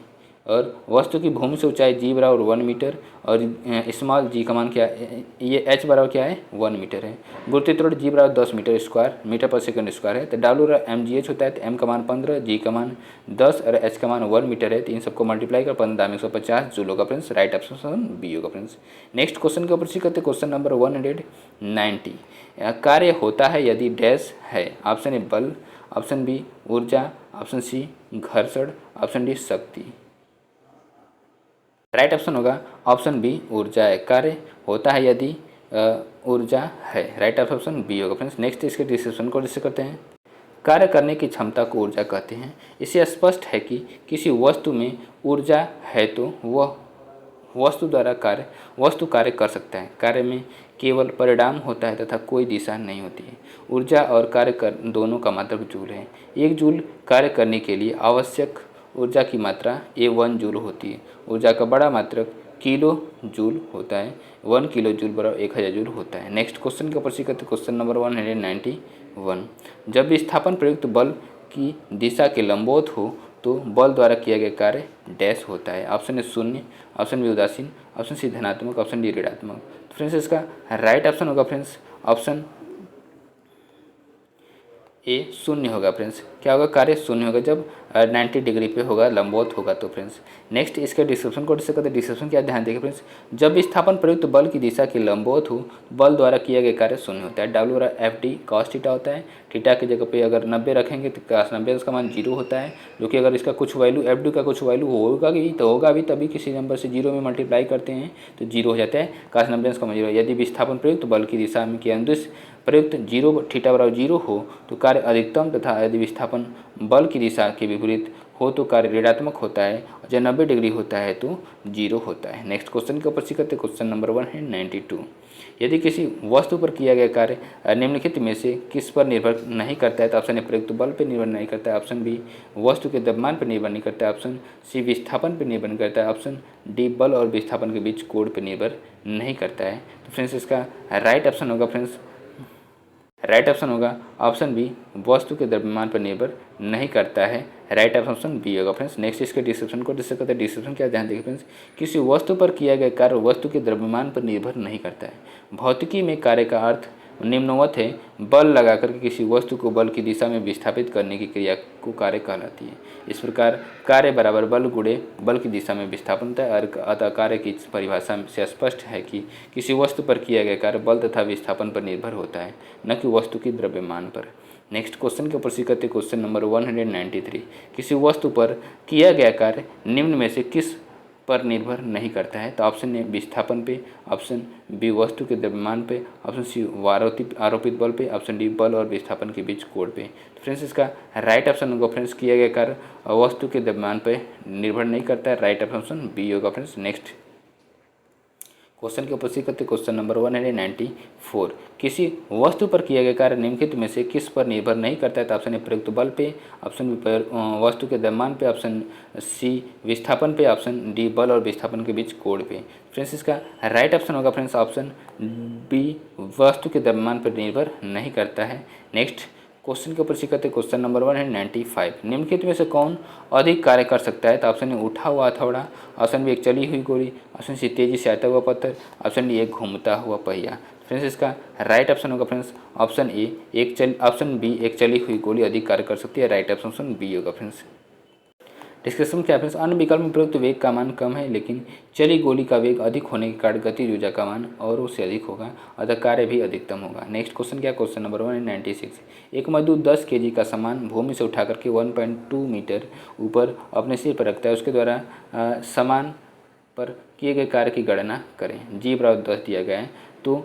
और वस्तु की भूमि से ऊंचाई g बराबर 1 मीटर और स्मॉल g का मान क्या है, ये h बराबर क्या है, 1 मीटर है। गुरुत्वीय त्वरण g बराबर 10 मीटर पर सेकंड स्क्वायर है। तो डब्ल्यू एम जी एच होता है, तो m का मान 15, g का मान 10 और h का मान 1 मीटर है। तो इन सबको मल्टीप्लाई कर 15 में 150 जूल होगा फ्रेंड्स, राइट ऑप्शन बी होगा फ्रेंड्स। नेक्स्ट क्वेश्चन के ऊपर सीखते क्वेश्चन नंबर 190। कार्य होता है यदि डैश है। ऑप्शन ए बल, ऑप्शन बी ऊर्जा, ऑप्शन सी घर्षण, ऑप्शन डी शक्ति। राइट ऑप्शन होगा ऑप्शन बी ऊर्जा है। कार्य होता है यदि ऊर्जा है, राइट ऑप्शन बी होगा फ्रेंड्स। नेक्स्ट इसके डिस्क्रिप्शन को डिस्कस करते हैं। कार्य करने की क्षमता को ऊर्जा कहते हैं। इससे स्पष्ट है कि किसी वस्तु में ऊर्जा है तो वह वस्तु कार्य कर सकता है। कार्य में केवल परिणाम होता है तथा कोई दिशा नहीं होती है। ऊर्जा और कार्य कर दोनों का मात्रक जूल है। 1 जूल कार्य करने के लिए आवश्यक ऊर्जा की मात्रा 1 जूल होती है। ऊर्जा का बड़ा मात्रक किलो जूल होता है। 1 किलो जूल बराबर 1000 जूल होता है। नेक्स्ट क्वेश्चन के ऊपर सीखते क्वेश्चन नंबर 191। जब विस्थापन प्रयुक्त बल की दिशा के लंबवत हो तो बल द्वारा किया गया कार्य डैश होता है। ऑप्शन ए 0, ऑप्शन बी उदासीन, ऑप्शन सी धनात्मक, ऑप्शन डी ऋणात्मक। तो फ्रेंड्स इसका राइट ऑप्शन होगा फ्रेंड्स ऑप्शन ए 0 होगा फ्रेंड्स। क्या होगा, कार्य 0 होगा जब 90 डिग्री पे होगा, लंबवत होगा तो फ्रेंड्स। नेक्स्ट इसके डिस्क्रिप्शन को डिस्कस करते हैं। डिस्क्रिप्शन क्या, ध्यान देखिए फ्रेंड्स। जब विस्थापन प्रयुक्त बल की दिशा के लंबवत हो, बल द्वारा किया गया कार्य 0 होता है। डब्ल्यू और एफ डी कॉस थीटा होता है। थीटा की जगह पे अगर 90 रखेंगे तो cos 90 उसका मान 0 होता है, जो कि अगर इसका कुछ वैल्यू एफ डी का कुछ वैल्यू होगा भी तो होगा भी, तभी किसी नंबर से 0 में मल्टीप्लाई करते हैं तो 0 हो जाता है। cos 90 उसका मान 0। यदि विस्थापन प्रयुक्त बल की दिशा में के अनुदिश प्रयुक्त 0 थीटा बराबर 0 हो तो कार्य अधिकतम, तथा यदि विस्थापन बल की दिशा के विपरीत हो तो कार्य ऋणात्मक होता है, और जब 90 डिग्री होता है तो 0 होता है। नेक्स्ट क्वेश्चन के ऊपर सीखते क्वेश्चन नंबर 192। यदि किसी वस्तु पर किया गया कार्य निम्नलिखित में से किस पर निर्भर नहीं करता है, तो ऑप्शन ए प्रयुक्त बल पर निर्भर नहीं करता है, ऑप्शन बी वस्तु के द्रव्यमान पर निर्भर नहीं करता है, ऑप्शन सी विस्थापन पर निर्भर नहीं करता है, ऑप्शन डी बल और विस्थापन के बीच कोण पर निर्भर नहीं करता है। तो फ्रेंड्स इसका राइट ऑप्शन होगा फ्रेंड्स, राइट ऑप्शन होगा ऑप्शन बी वस्तु के द्रव्यमान पर निर्भर नहीं करता है, राइट ऑप्शन बी होगा फ्रेंड्स। नेक्स्ट इसके डिस्क्रिप्शन को डिस्कस करते हैं। डिस्क्रिप्शन क्या, ध्यान देखिए फ्रेंड्स। किसी वस्तु पर किया गया कार्य वस्तु के द्रव्यमान पर निर्भर नहीं करता है। भौतिकी में कार्य का अर्थ निम्नवत है। बल लगाकर के किसी वस्तु को बल की दिशा में विस्थापित करने की क्रिया को कार्य कहलाती है। इस प्रकार कार्य बराबर बल गुणे बल की दिशा में विस्थापन होता है। अतः कार्य की परिभाषा से स्पष्ट है कि किसी वस्तु पर किया गया कार्य बल तथा विस्थापन पर निर्भर होता है, न कि वस्तु की द्रव्यमान पर। नेक्स्ट क्वेश्चन के ऊपर सीखते क्वेश्चन नंबर 193। किसी वस्तु पर किया गया कार्य निम्न में से किस पर निर्भर नहीं करता है, तो ऑप्शन ए विस्थापन पे, ऑप्शन बी वस्तु के द्रव्यमान पे, ऑप्शन सी आरोपित बल पे, ऑप्शन डी बल और विस्थापन के बीच कोण पे। तो फ्रेंड्स इसका राइट ऑप्शन होगा फ्रेंड्स, किया गया कार्य वस्तु के द्रव्यमान पे निर्भर नहीं करता है, राइट ऑप्शन बी होगा फ्रेंड्स। नेक्स्ट क्वेश्चन के उपस्थित करते क्वेश्चन नंबर 194, किसी वस्तु पर किया गया कार्य निम्नलिखित में से किस पर निर्भर नहीं करता है। तो ऑप्शन ए प्रयुक्त बल पे, ऑप्शन बी वस्तु के द्रव्यमान पे, ऑप्शन सी विस्थापन पे, ऑप्शन डी बल और विस्थापन के बीच कोण पे। फ्रेंड्स इसका राइट ऑप्शन होगा फ्रेंड्स ऑप्शन बी, वस्तु के द्रव्यमान पर निर्भर नहीं करता है। नेक्स्ट क्वेश्चन के ऊपर सीखते क्वेश्चन नंबर 195, निम्नलिखित में से कौन अधिक कार्य कर सकता है। तो ऑप्शन ए उठा हुआ हथौड़ा, ऑप्शन बी एक चली हुई गोली, ऑप्शन सी तेजी से आता हुआ पत्थर, ऑप्शन डी एक घूमता हुआ पहिया। फ्रेंड्स इसका राइट ऑप्शन होगा friends option A option B एक चली हुई गोली अधिक कार्य कर सकती है। राइट ऑप्शन बी होगा फ्रेंड्स। डिस्कशन क्या फ्रेंड्स, अन्य विकल्प में प्रयुक्त वेग का मान कम है, लेकिन चली गोली का वेग अधिक होने के कारण गतिज ऊर्जा का मान और उससे अधिक होगा, अतः कार्य भी अधिकतम होगा। नेक्स्ट क्वेश्चन क्या, क्वेश्चन नंबर 196, एक मजदूर 10 kg का सामान भूमि से उठा करके 1.2 मीटर ऊपर अपने सिर पर रखता है। उसके द्वारा सामान पर किए गए कार्य की गणना करें। जी बराबर 10 दिया गया है। तो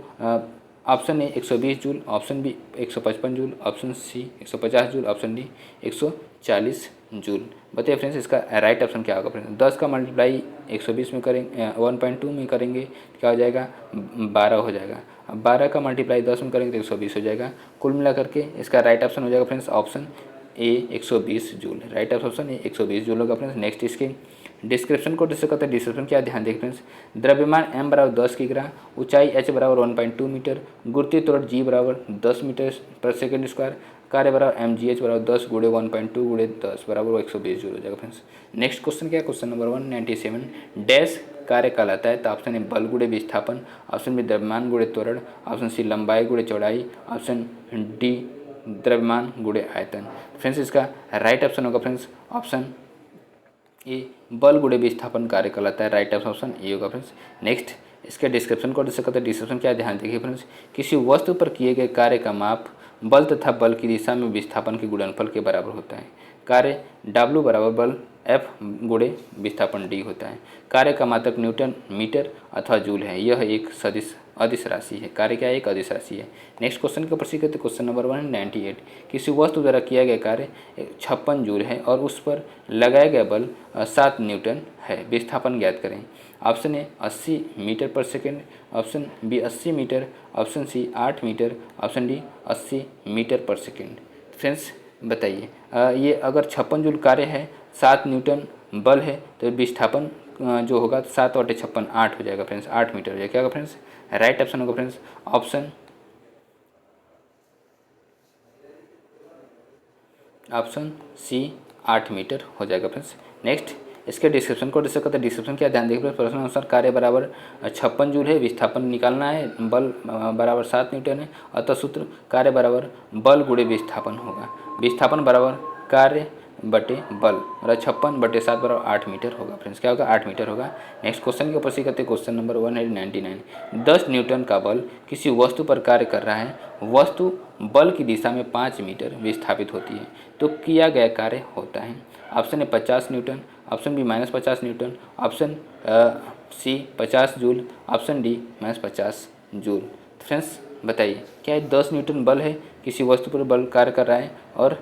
option A 120 joule, option B 155 joule, option C 150 joule, option D 140 joule. बताइए फ्रेंड्स इसका राइट ऑप्शन क्या होगा। फ्रेंड्स 10 का मल्टीप्लाई 120 में करेंगे 1.2 में करेंगे क्या हो जाएगा 12 हो जाएगा। अब 12 का मल्टीप्लाई 10 में करेंगे तो 120 हो जाएगा। कुल मिला करके इसका राइट ऑप्शन हो जाएगा friends option A 120 joule. Right option A 120 joule होगा फ्रेंड्स। नेक्स्ट इसके डिस्क्रिप्शन को डिस्कस करते हैं। डिस्क्रिप्शन क्या ध्यान देखें फ्रेंड्स, द्रव्यमान m बराबर 10 किग्रा, ऊंचाई h बराबर 1.2 मीटर, गुरुत्वीय त्वरण g बराबर 10 मीटर पर सेकंड स्क्वायर, कार्य बराबर mgh बराबर 10 गुणे 1.2 गुणे 10 बराबर 120 जूल हो जाएगा फ्रेंड्स। नेक्स्ट क्वेश्चन क्या है, क्वेश्चन नंबर 197, डैश कार्य कहलाता है। तो ऑप्शन ए बल गुणे विस्थापन, ऑप्शन बी द्रव्यमान गुणे त्वरण, ऑप्शन सी लंबाई गुणे चौड़ाई, ऑप्शन डी द्रव्यमान गुणे आयतन। फ्रेंड्स इसका राइट ऑप्शन होगा फ्रेंड्स ऑप्शन ए बल गुणे विस्थापन कार्य कहलाता है। राइट ऑप्शन ए होगा फ्रेंड्स। नेक्स्ट इसके डिस्क्रिप्शन को डिस्कस करते हैं। डिस्क्रिप्शन क्या ध्यान देखिए फ्रेंड्स, किसी वस्तु पर किए गए कार्य का माप बल तथा बल की दिशा में विस्थापन के गुणनफल के बराबर होता है। कार्य W बराबर बल F गुणे विस्थापन D होता है। कार्य का मात्रक न्यूटन मीटर अथवा जूल है। यह एक सदिश अदिश राशि है। कार्य क्या है, एक अदिश राशि है। नेक्स्ट क्वेश्चन के प्रश्न करते क्वेश्चन नंबर 198, किसी वस्तु द्वारा किया गया कार्य 56 जूल है और उस पर लगाया गया बल 7 न्यूटन है। विस्थापन ज्ञात करें। Option A 80 metre per second, option B 80 metre, option C 8 metre, option D 80 metre per second. Friends बताइए ये अगर 56 जूल कार्य है, 7 न्यूटन बल है, तो विस्थापन जो होगा 7 बटे 56 8 हो जाएगा फ्रेंड्स, 8 मीटर हो जाएगा। क्या होगा फ्रेंड्स, राइट ऑप्शन होगा फ्रेंड्स ऑप्शन सी 8 मीटर हो जाएगा फ्रेंड्स। नेक्स्ट इसके डिस्क्रिप्शन को डिस्कस करते हैं। डिस्क्रिप्शन क्या ध्यान देखिए, प्रश्न अनुसार कार्य बराबर 56 जूल है, विस्थापन निकालना है, बल बराबर 7 न्यूटन है, अतः सूत्र कार्य बराबर बल गुणे विस्थापन होगा। विस्थापन बराबर कार्य बटे बल और 56 बटे 7 बराबर 8 मीटर होगा फ्रेंड्स। क्या होगा, 8 मीटर होगा। नेक्स्ट क्वेश्चन के ऊपर से करते क्वेश्चन नंबर 199, 10 न्यूटन का बल किसी वस्तु पर कार्य कर रहा है, वस्तु बल की दिशा में 5 मीटर विस्थापित होती है, तो किया गया कार्य होता है। Option A 50 newton, option B -50 newton, option C 50 joule, option D -50 joule. Friends बताइए क्या ये 10 न्यूटन बल है, किसी वस्तु पर बल कार्य कर रहा है और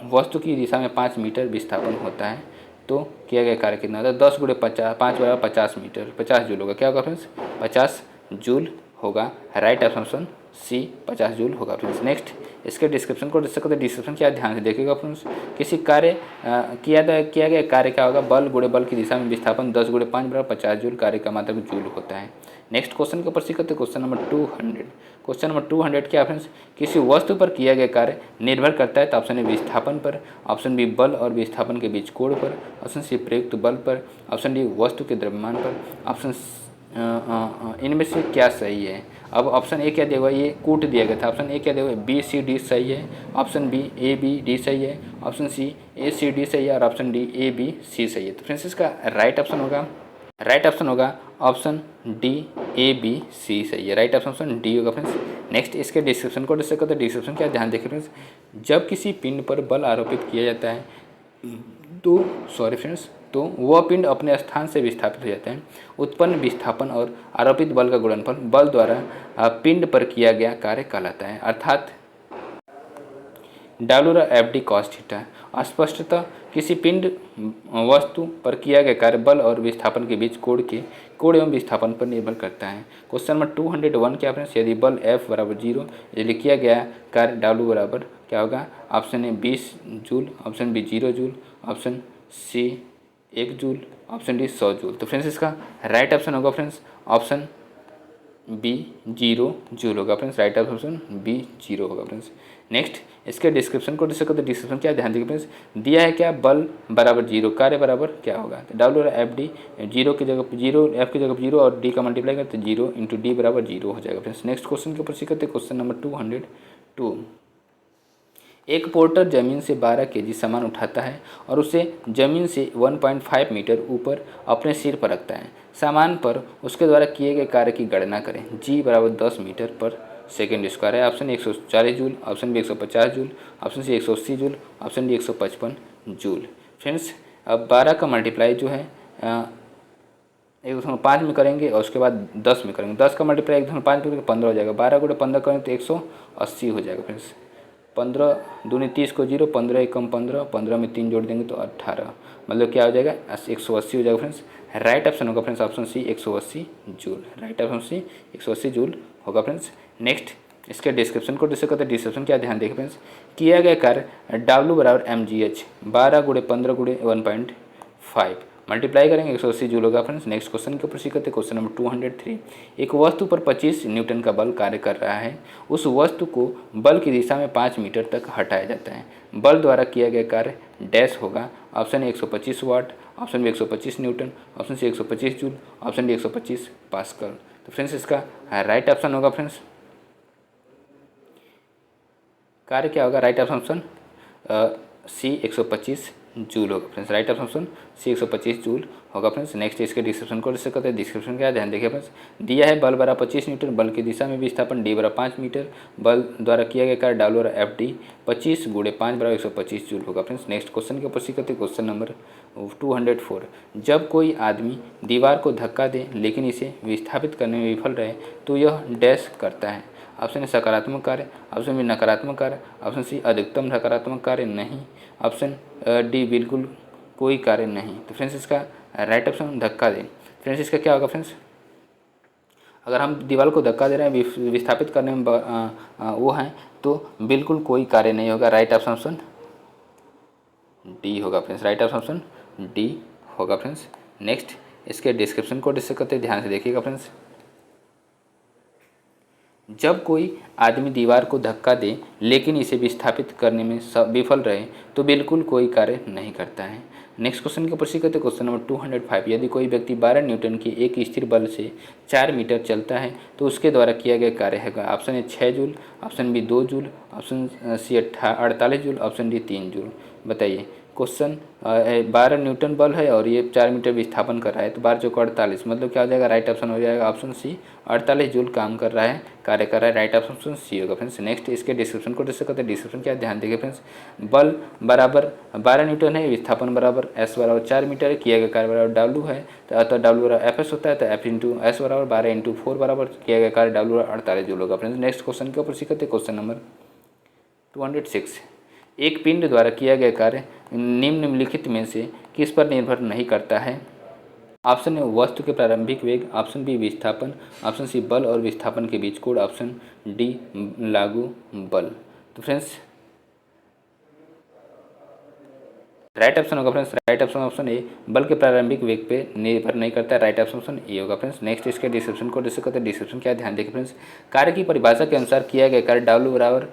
वस्तु की दिशा में 5 मीटर विस्थापन होता है, तो किया गया कार्य कितना होता है, 10 गुणे 50 5 बराबर 50 मीटर, 50 जूल होगा। क्या होगा फ्रेंड्स, 50 जूल होगा। राइट ऑप्शन सी 50 जूल होगा फ्रेंड्स। नेक्स्ट इसके डिस्क्रिप्शन को डिस्कस करते हैं। डिस्क्रिप्शन क्या ध्यान से देखिएगा फ्रेंड्स, किसी कार्य किया गया कार्य क्या होगा, बल गुणे बल की दिशा में विस्थापन 10 गुणे 5 बराबर 50 जूल, कार्य का मात्रक जूल होता है। नेक्स्ट क्वेश्चन के ऊपर सीखते हैं क्वेश्चन नंबर 200। क्वेश्चन नंबर 200 क्या फ्रेंड्स, किसी वस्तु पर किया गया कार्य निर्भर करता है। तो ऑप्शन ए विस्थापन पर, ऑप्शन बी बल और विस्थापन के बीच कोण पर, ऑप्शन सी प्रयुक्त बल पर, ऑप्शन डी वस्तु के द्रव्यमान पर, ऑप्शन इनमें से क्या सही है। अब ऑप्शन ए क्या दिया हुआ है, ये कूट दिया गया था। ऑप्शन ए क्या दिया हुआ है, बी सी डी सही है, option B A B D सही है, ऑप्शन सी ए सी डी सही है और option D A B C सही है। तो फ्रेंड्स इसका राइट ऑप्शन होगा option D A B C सही है। राइट ऑप्शन डी होगा फ्रेंड्स। नेक्स्ट इसके डिस्क्रिप्शन को डिस्कस करते हैं। डिस्क्रिप्शन क्या ध्यान देखिए फ्रेंड्स, जब किसी पिंड पर बल आरोपित किया जाता है तो वह पिंड अपने स्थान से विस्थापित हो जाता है। उत्पन्न विस्थापन और आरोपित बल का गुणनफल बल द्वारा पिंड पर किया गया कार्य कहलाता है, अर्थात WFD cos थीटा। स्पष्टतः किसी पिंड वस्तु पर किया गया कार्य बल और विस्थापन के बीच कोण के कोण एवं विस्थापन पर निर्भर करता है। क्वेश्चन नंबर 201 क्या फ्रेंड्स, यदि बल F बराबर 0, यदि किया गया कार्य W बराबर क्या होगा, option A 20 joule, option B 0 joule, option C 1 joule, option D 100 joule. तो फ्रेंड्स इसका राइट ऑप्शन होगा फ्रेंड्स ऑप्शन बी 0 जूल होगा फ्रेंड्स, राइट ऑप्शन बी 0 होगा फ्रेंड्स। नेक्स्ट इसके डिस्क्रिप्शन को डिस्कस करते, डिस्क्रिप्शन क्या ध्यान देखिए फ्रेंड्स, दिया है क्या, बल बराबर 0, कार्य बराबर क्या होगा, तो डब्ल्यू एफ डी, 0 की जगह 0, एफ की जगह 0 और डी का मल्टीप्लाई करते 0 इंटू डी बराबर 0 हो जाएगा फ्रेंड्स। नेक्स्ट क्वेश्चन के ऊपर सी करते, क्वेश्चन नंबर 202। एक पोर्टर जमीन से 12 केजी सामान उठाता है और उसे जमीन से 1.5 मीटर ऊपर अपने सिर पर रखता है। सामान पर उसके द्वारा किए गए कार्य की गणना करें। जी बराबर 10 मीटर पर सेकेंड स्क्वायर है। Option 140 joule, option B 150 joule, option C 180 joule, option D 155 joule. Friends अब 12 का मल्टीप्लाई जो है 1.5 में करेंगे और उसके बाद 10 में करेंगे। 10 का मल्टीप्लाई 1.5 में करेंगे 15 हो जाएगा, 12 गुणे 15 करेंगे तो 180 हो जाएगा फ्रेंड्स। 15 दूनी 30 को 0, 15 एकम 15, 15 में 3 जोड़ देंगे तो 18, मतलब क्या हो जाएगा 180 हो जाएगा फ्रेंड्स। राइट ऑप्शन होगा friends option C 180 joule, right option C 180 joule होगा फ्रेंड्स। नेक्स्ट इसके डिस्क्रिप्शन को डिस्कस करते हैं। डिस्क्रिप्शन क्या ध्यान देखें फ्रेंड्स, किया गया कार्य W बराबर mgh 12 गुणे 15 गुणे 1.5 मल्टीप्लाई करेंगे 180 जूल होगा फ्रेंड्स। नेक्स्ट क्वेश्चन के ऊपर सीखते, क्वेश्चन नंबर 203। एक वस्तु पर 25 न्यूटन का बल कार्य कर रहा है। उस वस्तु को बल की दिशा में 5 मीटर तक हटाया जाता है। बल द्वारा किया गया कार्य डैश होगा। Option A 125 watt, option B 125 newton, option C 125 joule, option D 125 pascal. तो फ्रेंड्स इसका राइट ऑप्शन होगा फ्रेंड्स, कार्य क्या होगा, राइट ऑप्शन सी 125 जूल होगा friends, right option C 125 joule होगा फ्रेंड्स। नेक्स्ट इसके डिस्क्रिप्शन को डिस्कस करते हैं। डिस्क्रिप्शन क्या है ध्यान देखिए फ्रेंड्स, दिया है बल बराबर 25 न्यूटन, बल की दिशा में विस्थापन डी बराबर 5 मीटर, बल द्वारा किया गया कार्य डब्ल्यू बराबर एफ डी 25 गुणे 5 बराबर 125 जूल होगा फ्रेंड्स। नेक्स्ट क्वेश्चन के ऊपर सीख करते हैं, क्वेश्चन नंबर 204। जब कोई आदमी दीवार को धक्का दे लेकिन इसे विस्थापित करने में विफल रहे तो यह डैश करता है। ऑप्शन ए सकारात्मक कार्य, ऑप्शन बी नकारात्मक कार्य, ऑप्शन सी अधिकतम नकारात्मक कार्य नहीं, ऑप्शन डी बिल्कुल कोई कार्य नहीं। तो फ्रेंड्स इसका राइट ऑप्शन धक्का दें। फ्रेंड्स इसका क्या होगा फ्रेंड्स, अगर हम दीवार को धक्का दे रहे हैं विस्थापित करने में वो हैं तो बिल्कुल कोई कार्य नहीं होगा। राइट ऑप्शन डी होगा फ्रेंड्स, राइट ऑप्शन डी होगा फ्रेंड्स। नेक्स्ट इसके डिस्क्रिप्शन को डिस्कस करते हैं, ध्यान से देखिएगा फ्रेंड्स। जब कोई आदमी दीवार को धक्का दे लेकिन इसे विस्थापित करने में विफल रहे तो बिल्कुल कोई कार्य नहीं करता है। नेक्स्ट क्वेश्चन के ऊपर सीखते, क्वेश्चन नंबर 205। यदि कोई व्यक्ति 12 न्यूटन के एक स्थिर बल से 4 मीटर चलता है तो उसके द्वारा किया गया कार्य है। Option A 6 joule, option B 2 joule, option C 48 joule, option D 3 joule. बताइए क्वेश्चन 12 न्यूटन बल है और ये 4 मीटर विस्थापन कर रहा है तो 12 चौक 48, मतलब क्या हो जाएगा, राइट ऑप्शन हो जाएगा ऑप्शन सी 48 जूल काम कर रहा है, कार्य कर रहा है, राइट ऑप्शन सी होगा फ्रेंड्स। नेक्स्ट इसके डिस्क्रिप्शन को डिस्कस करते हैं। डिस्क्रिप्शन क्या ध्यान देखिए फ्रेंड्स, बल बराबर 12 न्यूटन है, विस्थापन बराबर एस बराबर 4 मीटर है, किया गया कार्य बराबर डब्ल्यू है तो डब्ल्यू बराबर एफ एस होता है तो एफ इंटू एस बराबर 12 इंटू 4 बराबर किया गया कार्य डब्ल्यू बराबर 48 जूल होगा फ्रेंड्स। नेक्स्ट क्वेश्चन के ऊपर सीखते हैं, क्वेश्चन नंबर 206। एक पिंड द्वारा किया गया कार्य निम्नलिखित में से किस पर निर्भर नहीं करता है। ऑप्शन ए वस्तु के प्रारंभिक वेग, ऑप्शन बी विस्थापन, ऑप्शन सी बल और विस्थापन के बीच कोण, ऑप्शन डी लागू बल। तो फ्रेंड्स राइट ऑप्शन होगा फ्रेंड्स, राइट ऑप्शन ए बल के प्रारंभिक वेग पे निर्भर नहीं करता है, राइट ऑप्शन ए होगा फ्रेंड्स। नेक्स्ट इसके डिस्क्रिप्शन को डिस्कस करते हैं। डिस्क्रिप्शन क्या ध्यान देखिए फ्रेंड्स, कार्य की परिभाषा के अनुसार किया गया कार्य डब्ल्यू बराबर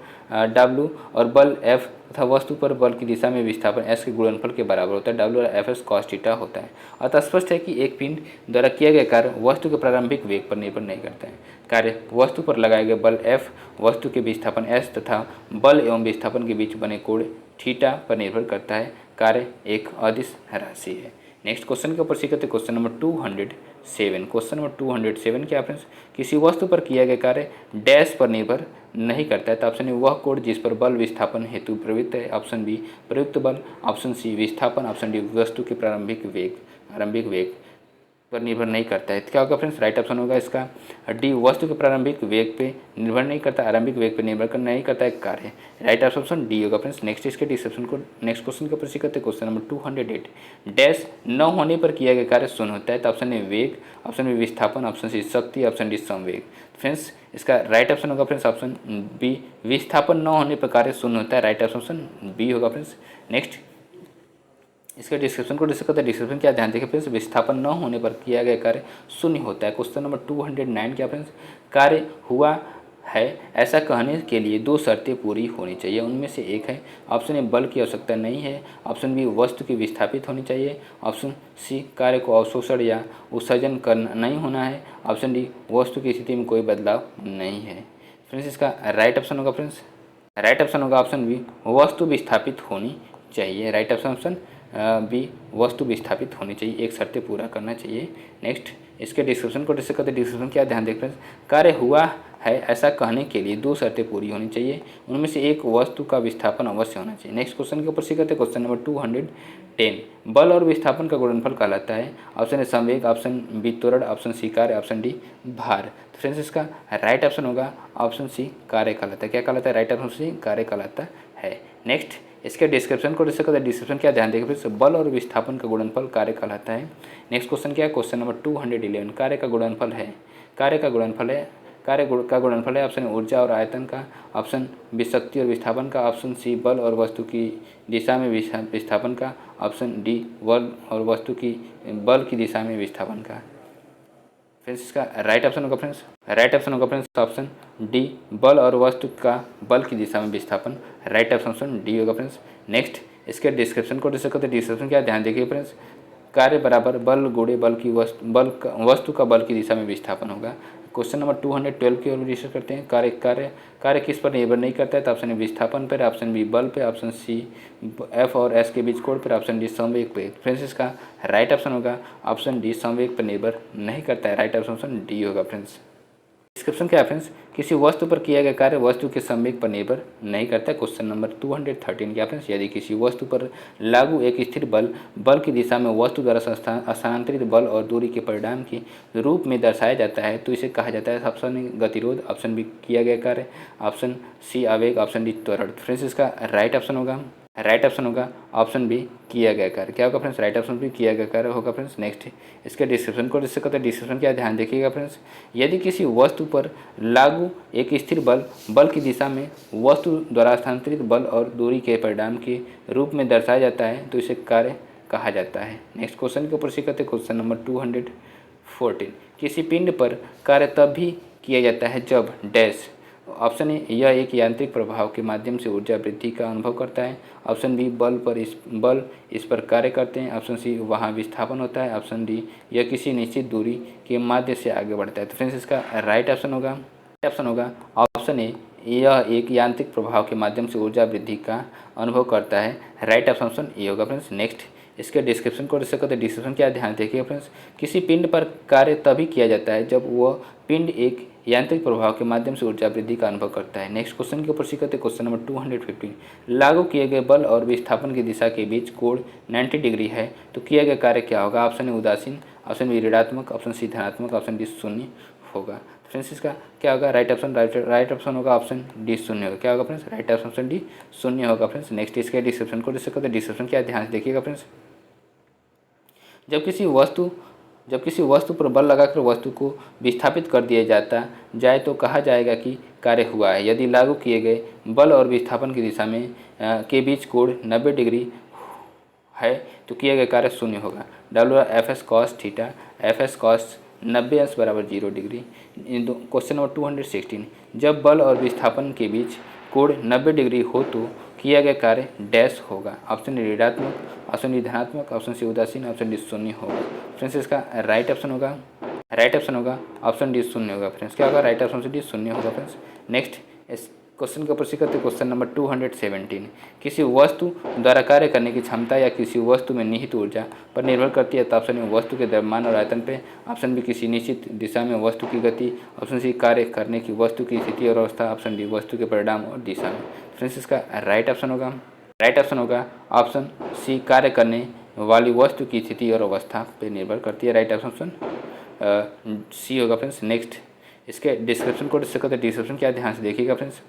डब्ल्यू और बल एफ तथा वस्तु पर बल की दिशा में विस्थापन एस के गुणनफल के बराबर होता है, W F S cos theta होता है। अतः स्पष्ट है कि एक पिंड द्वारा किया गया कार्य वस्तु के प्रारंभिक वेग पर निर्भर नहीं करता है। कार्य वस्तु पर लगाए गए बल एफ, वस्तु के विस्थापन एस तथा बल एवं विस्थापन के बीच बने कोण थीटा पर निर्भर करता है। कार्य एक अदिश राशि है। नेक्स्ट क्वेश्चन के ऊपर सीखते, क्वेश्चन नंबर 207। क्वेश्चन नंबर 207 क्या फ्रेंड्स, किसी वस्तु पर किया गया कार्य डैश पर निर्भर नहीं करता है। तो ऑप्शन ए वह कोण जिस पर बल विस्थापन हेतु प्रवृत्त है, ऑप्शन बी प्रयुक्त बल, ऑप्शन सी विस्थापन, ऑप्शन डी वस्तु के प्रारंभिक वेग। पर निर्भर नहीं करता है। तो क्या होगा फ्रेंड्स, राइट ऑप्शन होगा इसका डी, वस्तु के प्रारंभिक वेग पे निर्भर नहीं करता, आरंभिक वेग पे निर्भर नहीं करता है कार्य। राइट ऑप्शन डी होगा फ्रेंड्स। नेक्स्ट इसके डिस्क्रिप्शन को, नेक्स्ट क्वेश्चन का परिचय करते हैं। क्वेश्चन नंबर 208, डैश न होने पर किया गया कार्य शून्य होता है। तो ऑप्शन ए वेग, ऑप्शन बी विस्थापन, ऑप्शन सी शक्ति, ऑप्शन डी संवेग। फ्रेंड्स इसका राइट ऑप्शन होगा फ्रेंड्स ऑप्शन बी, विस्थापन न होने पर कार्य शून्य होता है। राइट ऑप्शन बी होगा फ्रेंड्स। नेक्स्ट इसके डिस्क्रिप्शन को डिस्कस करते हैं। डिस्क्रिप्शन क्या, ध्यान देखिए फ्रेंड्स, विस्थापन न होने पर किया गया कार्य शून्य होता है। क्वेश्चन नंबर 209 क्या फ्रेंड्स, कार्य हुआ है ऐसा कहने के लिए दो शर्तें पूरी होनी चाहिए। उनमें से एक है ऑप्शन ए बल की आवश्यकता नहीं है, ऑप्शन बी वस्तु की विस्थापित होनी चाहिए, ऑप्शन सी कार्य को अवशोषण या उत्सर्जन करना नहीं होना है, ऑप्शन डी वस्तु की स्थिति में कोई बदलाव नहीं है। फ्रेंड्स इसका राइट ऑप्शन होगा फ्रेंड्स, राइट ऑप्शन होगा ऑप्शन बी, वस्तु विस्थापित होनी चाहिए। राइट ऑप्शन बी, वस्तु विस्थापित होनी चाहिए, एक शर्तें पूरा करना चाहिए। नेक्स्ट इसके डिस्क्रिप्शन को डिस्कस करते हैं। डिस्क्रिप्शन क्या, ध्यान देख फ्रेंड्स, कार्य हुआ है ऐसा कहने के लिए दो शर्तें पूरी होनी चाहिए। उनमें से एक वस्तु का विस्थापन अवश्य होना चाहिए। नेक्स्ट क्वेश्चन के ऊपर सीखते हैं। क्वेश्चन नंबर 210, बल और विस्थापन का गुणनफल कहलाता है। ऑप्शन ए संवेग, ऑप्शन बी त्वरण, ऑप्शन सी कार्य, ऑप्शन डी भार। तो फ्रेंड्स इसका राइट ऑप्शन होगा ऑप्शन सी, कार्य कहलाता है। क्या कहलाता है, राइट ऑप्शन सी, कार्य कहलाता है। नेक्स्ट इसके डिस्क्रिप्शन को डिस्कस करते हैं। डिस्क्रिप्शन क्या, ध्यान देखिए फिर, बल और विस्थापन का गुणनफल कार्य कहलाता है। नेक्स्ट क्वेश्चन क्या है, क्वेश्चन नंबर 211, कार्य का गुणनफल है, कार्य का गुणनफल है, कार्य का गुणनफल है। ऑप्शन ऊर्जा और आयतन का, ऑप्शन बी शक्ति और विस्थापन का, ऑप्शन सी बल और वस्तु की दिशा में विस्थापन का, ऑप्शन डी बल और वस्तु की बल की दिशा में विस्थापन का। फ्रेंड्स इसका राइट ऑप्शन होगा फ्रेंड्स, राइट ऑप्शन होगा फ्रेंड्स ऑप्शन डी, बल और वस्तु का बल की दिशा में विस्थापन। राइट ऑप्शन डी होगा फ्रेंड्स। नेक्स्ट इसके डिस्क्रिप्शन को डिस्कस करते हैं। डिस्क्रिप्शन क्या, ध्यान देखिए फ्रेंड्स, कार्य बराबर बल गुणे बल की वस्तु का बल की दिशा में विस्थापन होगा। क्वेश्चन नंबर 212 की ओर डिस्कस करते हैं। कार्य किस पर निर्भर नहीं करता है। तो ऑप्शन ए विस्थापन पर, ऑप्शन बी बल पे, ऑप्शन सी एफ और एस के बीच कोण पर, ऑप्शन डी संवेग पे। फ्रेंड्स इसका राइट ऑप्शन होगा ऑप्शन डी, संवेग पर निर्भर नहीं करता है। राइट ऑप्शन डी होगा फ्रेंड्स। डिस्क्रिप्शन क्या है फ्रेंड्स, किसी वस्तु पर किया गया कार्य वस्तु के संवेग पर निर्भर नहीं करता है। क्वेश्चन नंबर 213 क्या फ्रेंड्स, यदि किसी वस्तु पर लागू एक स्थिर बल की दिशा में वस्तु द्वारा स्थानांतरित बल और दूरी के परिणाम के रूप में दर्शाया जाता है तो इसे कहा जाता है। ऑप्शन ए गतिरोध, ऑप्शन बी किया गया कार्य, ऑप्शन सी आवेग, ऑप्शन डी त्वरण। फ्रेंड्स इसका राइट ऑप्शन होगा, राइट ऑप्शन होगा ऑप्शन बी किया गया कार्य। क्या होगा फ्रेंड्स, राइट ऑप्शन बी किया गया कार्य होगा फ्रेंड्स। नेक्स्ट इसके डिस्क्रिप्शन को डिस्कस करते हैं। डिस्क्रिप्शन क्या, ध्यान देखिएगा फ्रेंड्स, यदि किसी वस्तु पर लागू एक स्थिर बल की दिशा में वस्तु द्वारा स्थानांतरित बल और दूरी के परिणाम के रूप में दर्शाया जाता है तो इसे कार्य कहा जाता है। नेक्स्ट क्वेश्चन के ऊपर सीखते हैं। क्वेश्चन नंबर 214, किसी पिंड पर कार्य तब भी किया जाता है जब डैश। ऑप्शन ए यह एक यांत्रिक प्रभाव के माध्यम से ऊर्जा वृद्धि का अनुभव करता है, ऑप्शन बी बल इस पर कार्य करते हैं, ऑप्शन सी वहाँ विस्थापन होता है, ऑप्शन डी यह किसी निश्चित दूरी के माध्यम से आगे बढ़ता है। तो फ्रेंड्स इसका राइट ऑप्शन होगा ऑप्शन ए यह एक यांत्रिक प्रभाव के माध्यम से ऊर्जा वृद्धि का अनुभव करता है। राइट ऑप्शन ए होगा फ्रेंड्स। नेक्स्ट इसके डिस्क्रिप्शन को डिस्कस करते हैं। डिस्क्रिप्शन क्या, ध्यान देखिए फ्रेंड्स, किसी पिंड पर कार्य तभी किया जाता है जब वह पिंड एक यांत्रिक प्रभाव के माध्यम से ऊर्जा वृद्धि का अनुभव करता है। नेक्स्ट क्वेश्चन के ऊपर सीखते हैं। क्वेश्चन नंबर 215, लागू किए गए बल और विस्थापन की दिशा के बीच कोण 90 डिग्री है तो किया गया कार्य क्या होगा। ऑप्शन ए उदासीन, ऑप्शन बी ऋणात्मक, ऑप्शन सी धनात्मक, ऑप्शन डी शून्य होगा। फ्रेंड्स इसका क्या होगा, राइट ऑप्शन होगा ऑप्शन डी शून्य होगा। क्या होगा फ्रेंड्स, राइट ऑप्शन डी शून्य होगा फ्रेंड्स। नेक्स्ट इसके डिस्क्रिप्शन को डिस्कस करते हैं। डिस्क्रिप्शन क्या, ध्यान से देखिएगा फ्रेंड्स, जब किसी वस्तु पर बल लगाकर वस्तु को विस्थापित कर दिया जाए तो कहा जाएगा कि कार्य हुआ है। यदि लागू किए गए बल और विस्थापन की दिशा में के बीच कोण 90 डिग्री है तो किया गया कार्य शून्य होगा। W F S cos theta, F S cos 90 अंश बराबर 0 डिग्री। क्वेश्चन नंबर 216, जब बल और विस्थापन के बीच कोण 90 डिग्री हो तो किया गया कार्य डैश होगा। ऑप्शन ए ऋणात्मक, ऑप्शन डी धनात्मक, ऑप्शन सी उदासीन, ऑप्शन डी शून्य होगा। फ्रेंड्स इसका राइट ऑप्शन होगा ऑप्शन डी शून्य होगा। फ्रेंड्स क्या होगा, राइट ऑप्शन डी शून्य होगा फ्रेंड्स। नेक्स्ट इस क्वेश्चन के ऊपर सीखते हैं। क्वेश्चन नंबर 217, किसी वस्तु द्वारा कार्य करने की क्षमता या किसी वस्तु में निहित ऊर्जा पर निर्भर करती है। तो ऑप्शन ए वस्तु के द्रव्यमान और आयतन पे, ऑप्शन बी किसी निश्चित दिशा में वस्तु की गति, ऑप्शन सी कार्य करने की वस्तु की स्थिति और अवस्था, ऑप्शन डी वस्तु के परिणाम और दिशा में। फ्रेंड्स इसका राइट ऑप्शन होगा ऑप्शन सी कार्य करने वाली वस्तु की स्थिति और अवस्था पर निर्भर करती है। राइट ऑप्शन सी होगा फ्रेंड्स। नेक्स्ट इसके डिस्क्रिप्शन को डिस्कस करते हैं। डिस्क्रिप्शन क्या, ध्यान से देखिएगा फ्रेंड्स।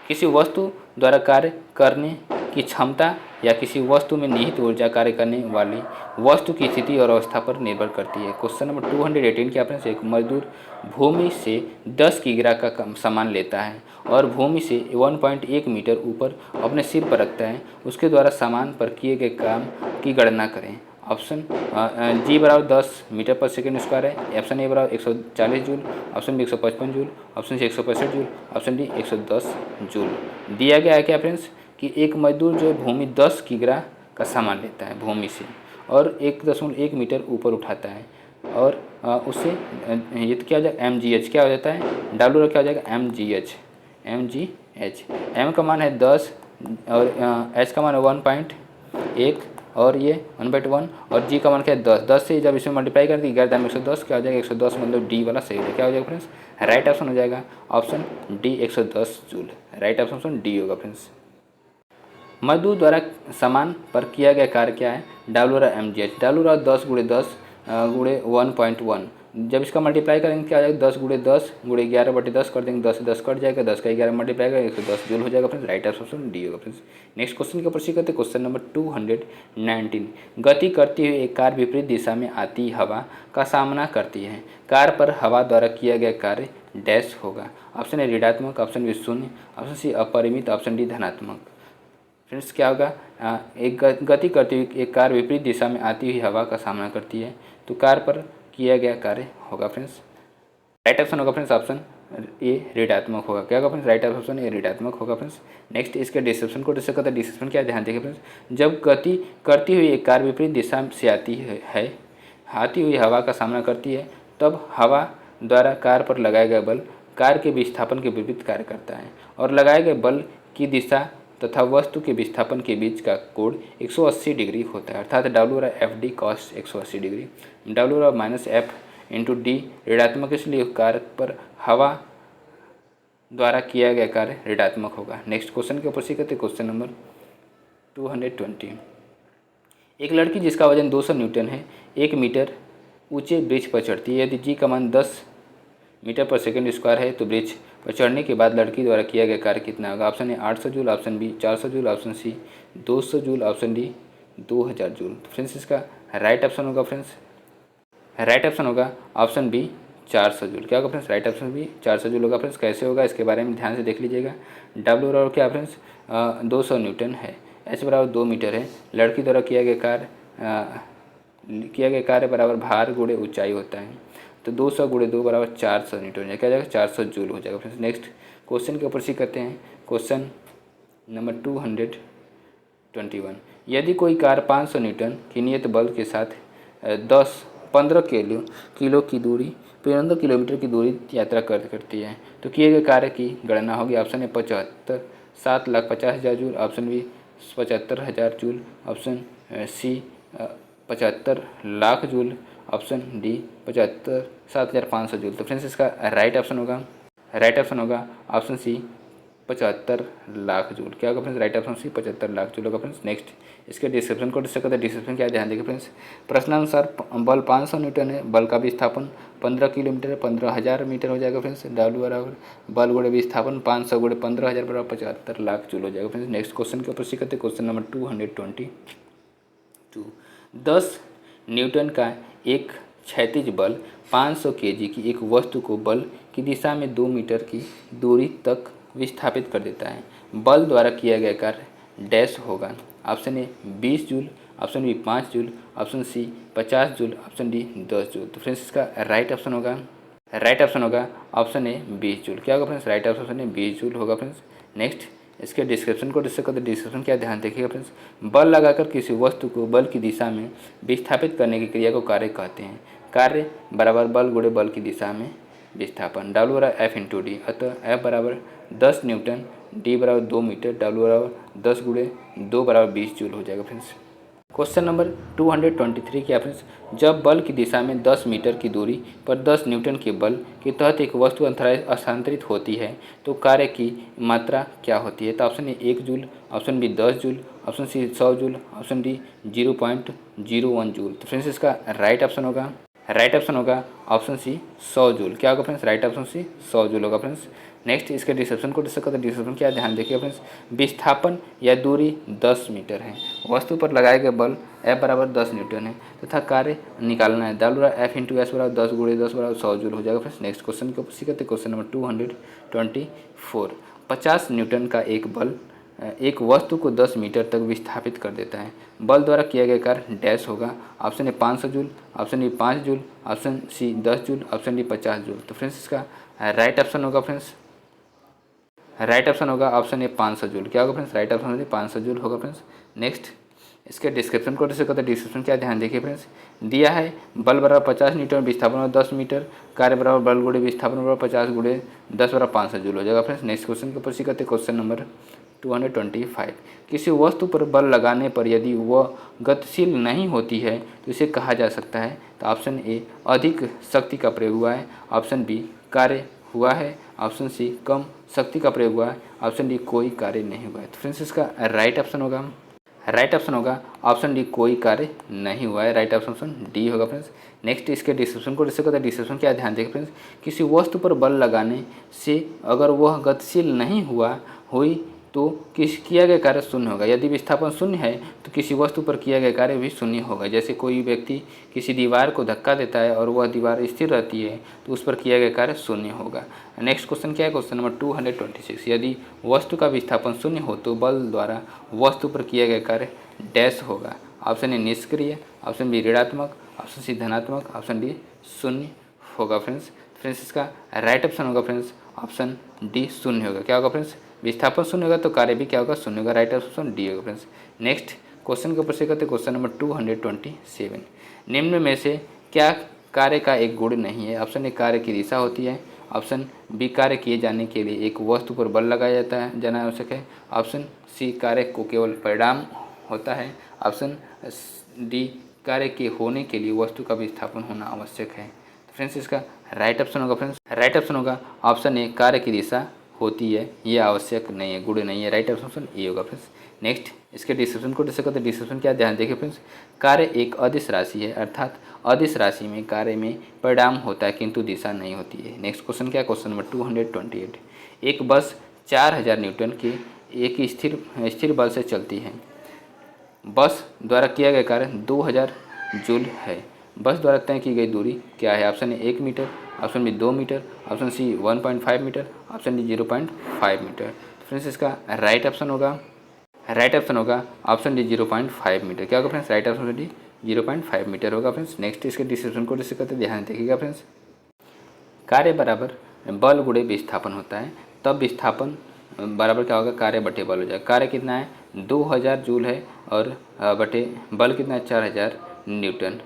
किसी वस्तु द्वारा कार्य करने की क्षमता या किसी वस्तु में निहित ऊर्जा कार्य करने वाली वस्तु की स्थिति और अवस्था पर निर्भर करती है। क्वेश्चन नंबर 218 क्या फ्रेंड्स, एक मजदूर भूमि से 10 किग्रा का सामान लेता है और भूमि से 1.1 मीटर ऊपर अपने सिर पर रखता है। उसके द्वारा सामान पर किए गए काम की गणना करें। ऑप्शन जी बराबर 10 मीटर पर सेकेंड स्क्वायर है। ऑप्शन ए बराबर 140 joule, option B 155 joule, option C 165 joule, option D 110 joule. दिया गया है क्या फ्रेंड्स कि एक मजदूर जो भूमि 10 किग्रा का सामान लेता है भूमि से और 1.1 मीटर ऊपर उठाता है और उससे ये तो क्या हो जाएगा mgh क्या हो जाता है, डब्ल्यू क्या हो जाएगा mgh। m का मान है 10 और h का मान है 1.1 और ये 1/1 और g का मान क्या है 10 से जब इसमें मल्टीप्लाई कर दी 11 में 110 क्या हो जाएगा 110, मतलब डी वाला सही हो जाएगा। क्या हो जाएगा फ्रेंड्स, राइट ऑप्शन हो जाएगा option D 110 joule. Right option D होगा फ्रेंड्स। मजदूर द्वारा सामान पर किया गया कार्य क्या है, mgh। 10 गुणे 10 गुणे 1.1, जब इसका मल्टीप्लाई करेंगे क्या आ जाएगा 10 गुणे 10 गुणे 11/10 कर देंगे, 10 से 10 कट जाएगा, 10 का 11 मल्टीप्लाई करेंगे 110 जूल हो जाएगा फ्रेंड्स। राइट ऑप्शन डी होगा फ्रेंड्स। नेक्स्ट क्वेश्चन के ऊपर सीख करते हैं। क्वेश्चन नंबर 219, गति करती हुई एक कार विपरीत दिशा में आती हवा का सामना करती है। कार पर हवा द्वारा किया गया कार्य डैश होगा। ऑप्शन ए ऋणात्मक, ऑप्शन बी शून्य, ऑप्शन सी अपरिमित, ऑप्शन डी धनात्मक। फ्रेंड्स क्या होगा, एक गति करती हुई एक कार विपरीत दिशा में आती हुई हवा का सामना करती है तो कार पर किया गया कार्य होगा फ्रेंड्स। राइट ऑप्शन होगा फ्रेंड्स ऑप्शन ए ऋणात्मक होगा। क्या होगा फ्रेंड्स, राइट ऑप्शन ए ऋणात्मक होगा फ्रेंड्स। नेक्स्ट इसके डिस्क्रिप्शन को डिस्कस करते हैं। डिस्क्रिप्शन क्या, ध्यान देखिए फ्रेंड्स। जब गति करती हुई एक कार विपरीत दिशा से आती हुई हवा का सामना करती है तब हवा द्वारा कार पर लगाया गया बल कार के विस्थापन के विपरीत कार्य करता है और लगाए गए बल की दिशा तथा वस्तु के विस्थापन के बीच का कोण 180 डिग्री होता है, अर्थात W/FD cos 180 degree. W/-F into D ऋणात्मक, इसलिए कार पर हवा द्वारा किया गया कार्य ऋणात्मक होगा। नेक्स्ट क्वेश्चन के ऊपर सीखते हैं। क्वेश्चन नंबर 220, एक लड़की जिसका वजन 200 न्यूटन है 1 मीटर ऊंचे ब्रिज पर चढ़ती है। यदि जी का मान 10 मीटर पर सेकेंड स्क्वायर है तो ब्रिज पर चढ़ने के बाद लड़की द्वारा किया गया कार्य कितना होगा। Option A 800 joule, option B 400 joule, option C 200 joule, option D 2000 joule. Friends इसका राइट ऑप्शन होगा फ्रेंड्स, राइट ऑप्शन होगा ऑप्शन बी 400 जूल। क्या होगा friends, right option B 400 joule होगा फ्रेंड्स। कैसे होगा इसके बारे में ध्यान से देख लीजिएगा। डब्ल्यू बराबर क्या फ्रेंड्स 200 न्यूटन है, एच बराबर 2 मीटर है, लड़की द्वारा किया गया कार्य बराबर भार गुणे ऊंचाई होता है तो 200 गुणे 2 बराबर 400 न्यूटन हो जाएगा। क्या हो जाएगा 400 जूल हो जाएगा फ्रेंड्स। नेक्स्ट क्वेश्चन के ऊपर सीखते हैं। क्वेश्चन नंबर 221, यदि कोई कार 500 न्यूटन की नियत बल के साथ 15 किलो की दूरी 15 किलोमीटर की दूरी यात्रा करती है तो किए गए कार्य की गणना होगी। Option A 75 7,50,000 joule, option B 75,000 joule, option C 75 lakh joule, option D 7,500 joule. तो फ्रेंड्स इसका राइट ऑप्शन होगा ऑप्शन सी 75 लाख जूल। क्या होगा friends, right option C 75 lakh joule होगा फ्रेंड्स। नेक्स्ट इसके डिस्क्रिप्शन को डिस्कस करते हैं। डिस्क्रिप्शन क्या, ध्यान देखिए फ्रेंड्स। प्रश्नानुसार बल 500 न्यूटन है, बल का विस्थापन 15 किलोमीटर 15,000 मीटर हो जाएगा फ्रेंड्स। डब्ल्यू बराबर बल गुणे विस्थापन 500 गुणे 15,000 बराबर 75 लाख जूल हो जाएगा फ्रेंड्स। नेक्स्ट क्वेश्चन के ऊपर सीखते हैं। क्वेश्चन नंबर 222, 10 न्यूटन का एक क्षैतिज बल 500 केजी की एक वस्तु को बल की दिशा में 2 मीटर की दूरी तक विस्थापित कर देता है। बल द्वारा किया गया कार्य डैश होगा। Option A 20 joule, option B 5 joule, option C 50 joule, option D 10 joule. तो फ्रेंड्स इसका राइट ऑप्शन होगा ऑप्शन ए 20 जूल। क्या होगा friends, right option A 20 joule होगा फ्रेंड्स। नेक्स्ट इसके डिस्क्रिप्शन को डिस्कस करते हैं। डिस्क्रिप्शन क्या, ध्यान देखिएगा फ्रेंड्स। बल लगाकर किसी वस्तु को बल की दिशा में विस्थापित करने की क्रिया को कार्य कहते हैं। कार्य बराबर बल गुणे बल की दिशा में विस्थापन, डब्ल्यू बराबर एफ इंटू डी। अतः एफ बराबर 10 न्यूटन, डी बराबर 2 मीटर, डब्ल्यू बराबर 10 गुणे 2 बराबर 20 जूल हो जाएगा फ्रेंड्स। क्वेश्चन नंबर 223 क्या फ्रेंड्स, जब बल की दिशा में 10 मीटर की दूरी पर 10 न्यूटन के बल के तहत एक वस्तु स्थानांतरित होती है तो कार्य की मात्रा क्या होती है। तो option A 1 joule, option B 10 joule, option C 100 joule, option D 0.01 joule. तो फ्रेंड्स इसका राइट ऑप्शन होगा ऑप्शन सी 100 जूल। क्या होगा friends, right option C 100 joule होगा फ्रेंड्स। नेक्स्ट इसके डिस्क्रिप्शन को डिस्कस करते हैं। डिस्क्रिप्शन क्या ध्यान देखिए फ्रेंड्स, विस्थापन या दूरी 10 मीटर है, वस्तु पर लगाए गए बल F बराबर 10 न्यूटन है तथा कार्य निकालना है। दाल F इंटू एस बराबर 10 गुणे 10 बराबर 100 जूल हो जाएगा फ्रेंड्स। नेक्स्ट क्वेश्चन को पूछी करते क्वेश्चन नंबर 224, 50 न्यूटन का एक बल एक वस्तु को 10 मीटर तक विस्थापित कर देता है, बल द्वारा किया गया कार्य डैश होगा। Option A 500 joule, option B 5 joule, option C 10 joule, option D 50 joule. तो फ्रेंड्स इसका राइट ऑप्शन होगा ऑप्शन ए 500 जूल। क्या होगा फ्रेंड्स, राइट ऑप्शन 500 जूल होगा फ्रेंड्स। नेक्स्ट इसके डिस्क्रिप्शन को डिस्कस करते हैं। डिस्क्रिप्शन क्या ध्यान देखिए फ्रेंड्स, दिया है बल बराबर 50 न्यूटन, विस्थापन बराबर 10 मीटर, कार्य बराबर बल गुणे विस्थापन बराबर 50 गुणे 10 बराबर 500 जूल हो जाएगा फ्रेंड्स। नेक्स्ट क्वेश्चन को पूछी करते क्वेश्चन नंबर 225, किसी वस्तु पर बल लगाने पर यदि वह गतिशील नहीं होती है तो इसे कहा जा सकता है। तो ऑप्शन ए अधिक शक्ति का प्रयोग हुआ है, ऑप्शन बी कार्य हुआ है, ऑप्शन सी कम शक्ति का प्रयोग हुआ है, ऑप्शन डी कोई कार्य नहीं हुआ है। तो फ्रेंड्स इसका राइट ऑप्शन होगा ऑप्शन डी कोई कार्य नहीं हुआ है, राइट ऑप्शन डी होगा फ्रेंड्स। नेक्स्ट इसके डिस्क्रिप्शन को डिस्कस करते हैं। डिस्क्रिप्शन क्या ध्यान देखें फ्रेंड्स, किसी वस्तु पर बल लगाने से अगर वह गतिशील नहीं हुई तो किया गया कार्य शून्य होगा। यदि विस्थापन शून्य है तो किसी वस्तु पर किया गया कार्य भी शून्य होगा। जैसे कोई व्यक्ति किसी दीवार को धक्का देता है और वह दीवार स्थिर रहती है तो उस पर किया गया कार्य शून्य होगा। नेक्स्ट क्वेश्चन क्या है, क्वेश्चन नंबर 226, यदि वस्तु का विस्थापन शून्य हो तो बल द्वारा वस्तु पर किया गया कार्य डैश होगा। ऑप्शन ए निष्क्रिय, ऑप्शन बी ऋणात्मक, ऑप्शन सी धनात्मक, ऑप्शन डी शून्य होगा फ्रेंड्स। इसका राइट ऑप्शन होगा फ्रेंड्स ऑप्शन डी शून्य होगा। क्या होगा फ्रेंड्स, विस्थापन शून्य होगा तो कार्य भी क्या होगा, शून्य होगा, राइट ऑप्शन डी होगा फ्रेंड्स। नेक्स्ट क्वेश्चन के ऊपर से करते क्वेश्चन नंबर 227, निम्न में से क्या कार्य का एक गुण नहीं है। ऑप्शन ए कार्य की दिशा होती है, ऑप्शन बी कार्य किए जाने के लिए एक वस्तु पर बल लगाया जाना आवश्यक है, ऑप्शन सी कार्य को केवल परिणाम होता है, ऑप्शन डी कार्य के होने के लिए वस्तु का विस्थापन होना आवश्यक है। फ्रेंड्स इसका राइट ऑप्शन होगा ऑप्शन ए कार्य की दिशा होती है, ये आवश्यक नहीं है, गुण नहीं है, राइट ऑप्शन ए होगा फ्रेंड्स। नेक्स्ट इसके डिस्क्रिप्शन को डिस्कस करते हैं। डिस्क्रिप्शन क्या ध्यान देखिए फ्रेंड्स, कार्य एक अदिश राशि है, अर्थात अदिश राशि में कार्य में परिणाम होता है किंतु दिशा नहीं होती है। नेक्स्ट क्वेश्चन क्या है, क्वेश्चन नंबर 228, एक बस 4000 न्यूटन के एक स्थिर बल से चलती है, बस द्वारा किया गया कार्य 2000 जूल है, बस द्वारा तय की गई दूरी क्या है। Option A 1 metre, option B 2 metre, option C 1.5 metre, option D 0.5 metre. Friends इसका राइट ऑप्शन होगा ऑप्शन डी 0.5 मीटर। क्या होगा friends, right option D 0.5 metre होगा फ्रेंड्स। नेक्स्ट इसके डिस्क्रिप्शन को डिस्कस करते ध्यान देखिएगा फ्रेंड्स, कार्य बराबर बल गुणे विस्थापन होता है, तब विस्थापन बराबर क्या होगा, कार्य बटे बल हो जाएगा। कार्य कितना है 2000 जूल है और बटे बल कितना है 4000 न्यूटन,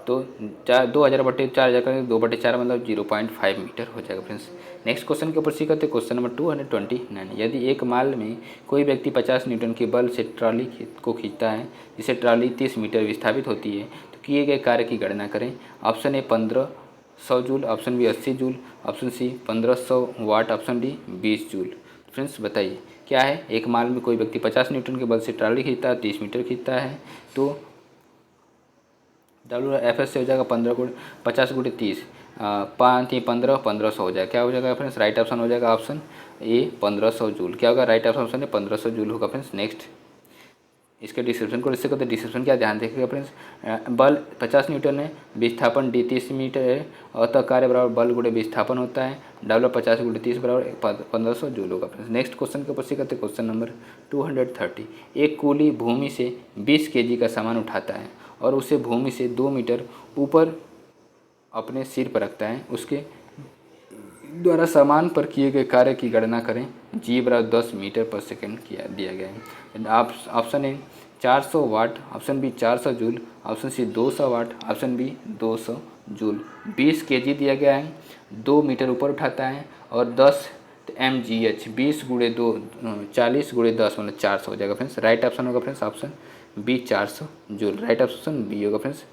तो 2000 बटे 4000 करेंगे 2/4 मतलब 0.5 मीटर हो जाएगा फ्रेंड्स। नेक्स्ट क्वेश्चन के ऊपर सी करते क्वेश्चन नंबर 229, यदि एक माल में कोई व्यक्ति 50 न्यूटन के बल से ट्रॉली को खींचता है जिससे ट्रॉली 30 मीटर विस्थापित होती है तो किए गए कार्य की गणना करें। Option A 1500 joule, option B 80 joule, option C 1500 watt, option D 20 joule. Friends बताइए क्या है, एक माल में कोई व्यक्ति 50 न्यूटन के बल से ट्रॉली खींचता है, 30 मीटर खींचता है तो WFS से हो जाएगा 50 गुणे 30, 5 3 15 1500 हो जाएगा। क्या हो जाएगा फ्रेंड्स, राइट ऑप्शन हो जाएगा ऑप्शन ए 1500 जूल। क्या होगा, राइट ऑप्शन है 1500 जूल होगा फ्रेंड्स। नेक्स्ट इसके डिस्क्रिप्शन को डिस्कस करते हैं। डिस्क्रिप्शन क्या ध्यान देखिएगा फ्रेंड्स, बल 50 न्यूटन है, विस्थापन डी 30 मीटर है और तब कार्य बराबर बल गुणे विस्थापन होता है, W 50 गुणे 30 बराबर 1500 जूल होगा फ्रेंड्स। नेक्स्ट क्वेश्चन के ऊपर से करते हैं क्वेश्चन नंबर 230, एक कूली भूमि से 20 kg का सामान उठाता है और उसे भूमि से 2 मीटर ऊपर अपने सिर पर रखता है, उसके द्वारा सामान पर किए गए कार्य की गणना करें। जी बराबर 10 मीटर पर सेकेंड दिया गया है। Option A 400 watt, option B 400 joule, option C 200 watt, option B 200 joule. 20 kg दिया गया है, 2 मीटर ऊपर उठाता है और 10 mgh 20 गुणे 2 40 गुणे 10 मतलब 400 हो जाएगा फ्रेंड्स। राइट ऑप्शन होगा friends option B 400 joule. Right option B होगा फ्रेंड्स।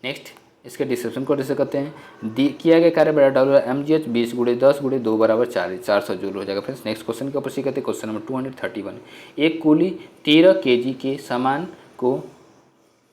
नेक्स्ट इसके डिस्क्रिप्शन को डिस्कस करते हैं। किया गया कार्य बड़ा डब्ल्यू एम जी एच 20 × 10 × 2 बराबर 400 जूल हो जाएगा फ्रेंड्स। नेक्स्ट क्वेश्चन के ऊपर सी कहते हैं क्वेश्चन नंबर 231। एक कुली 13 kg के सामान को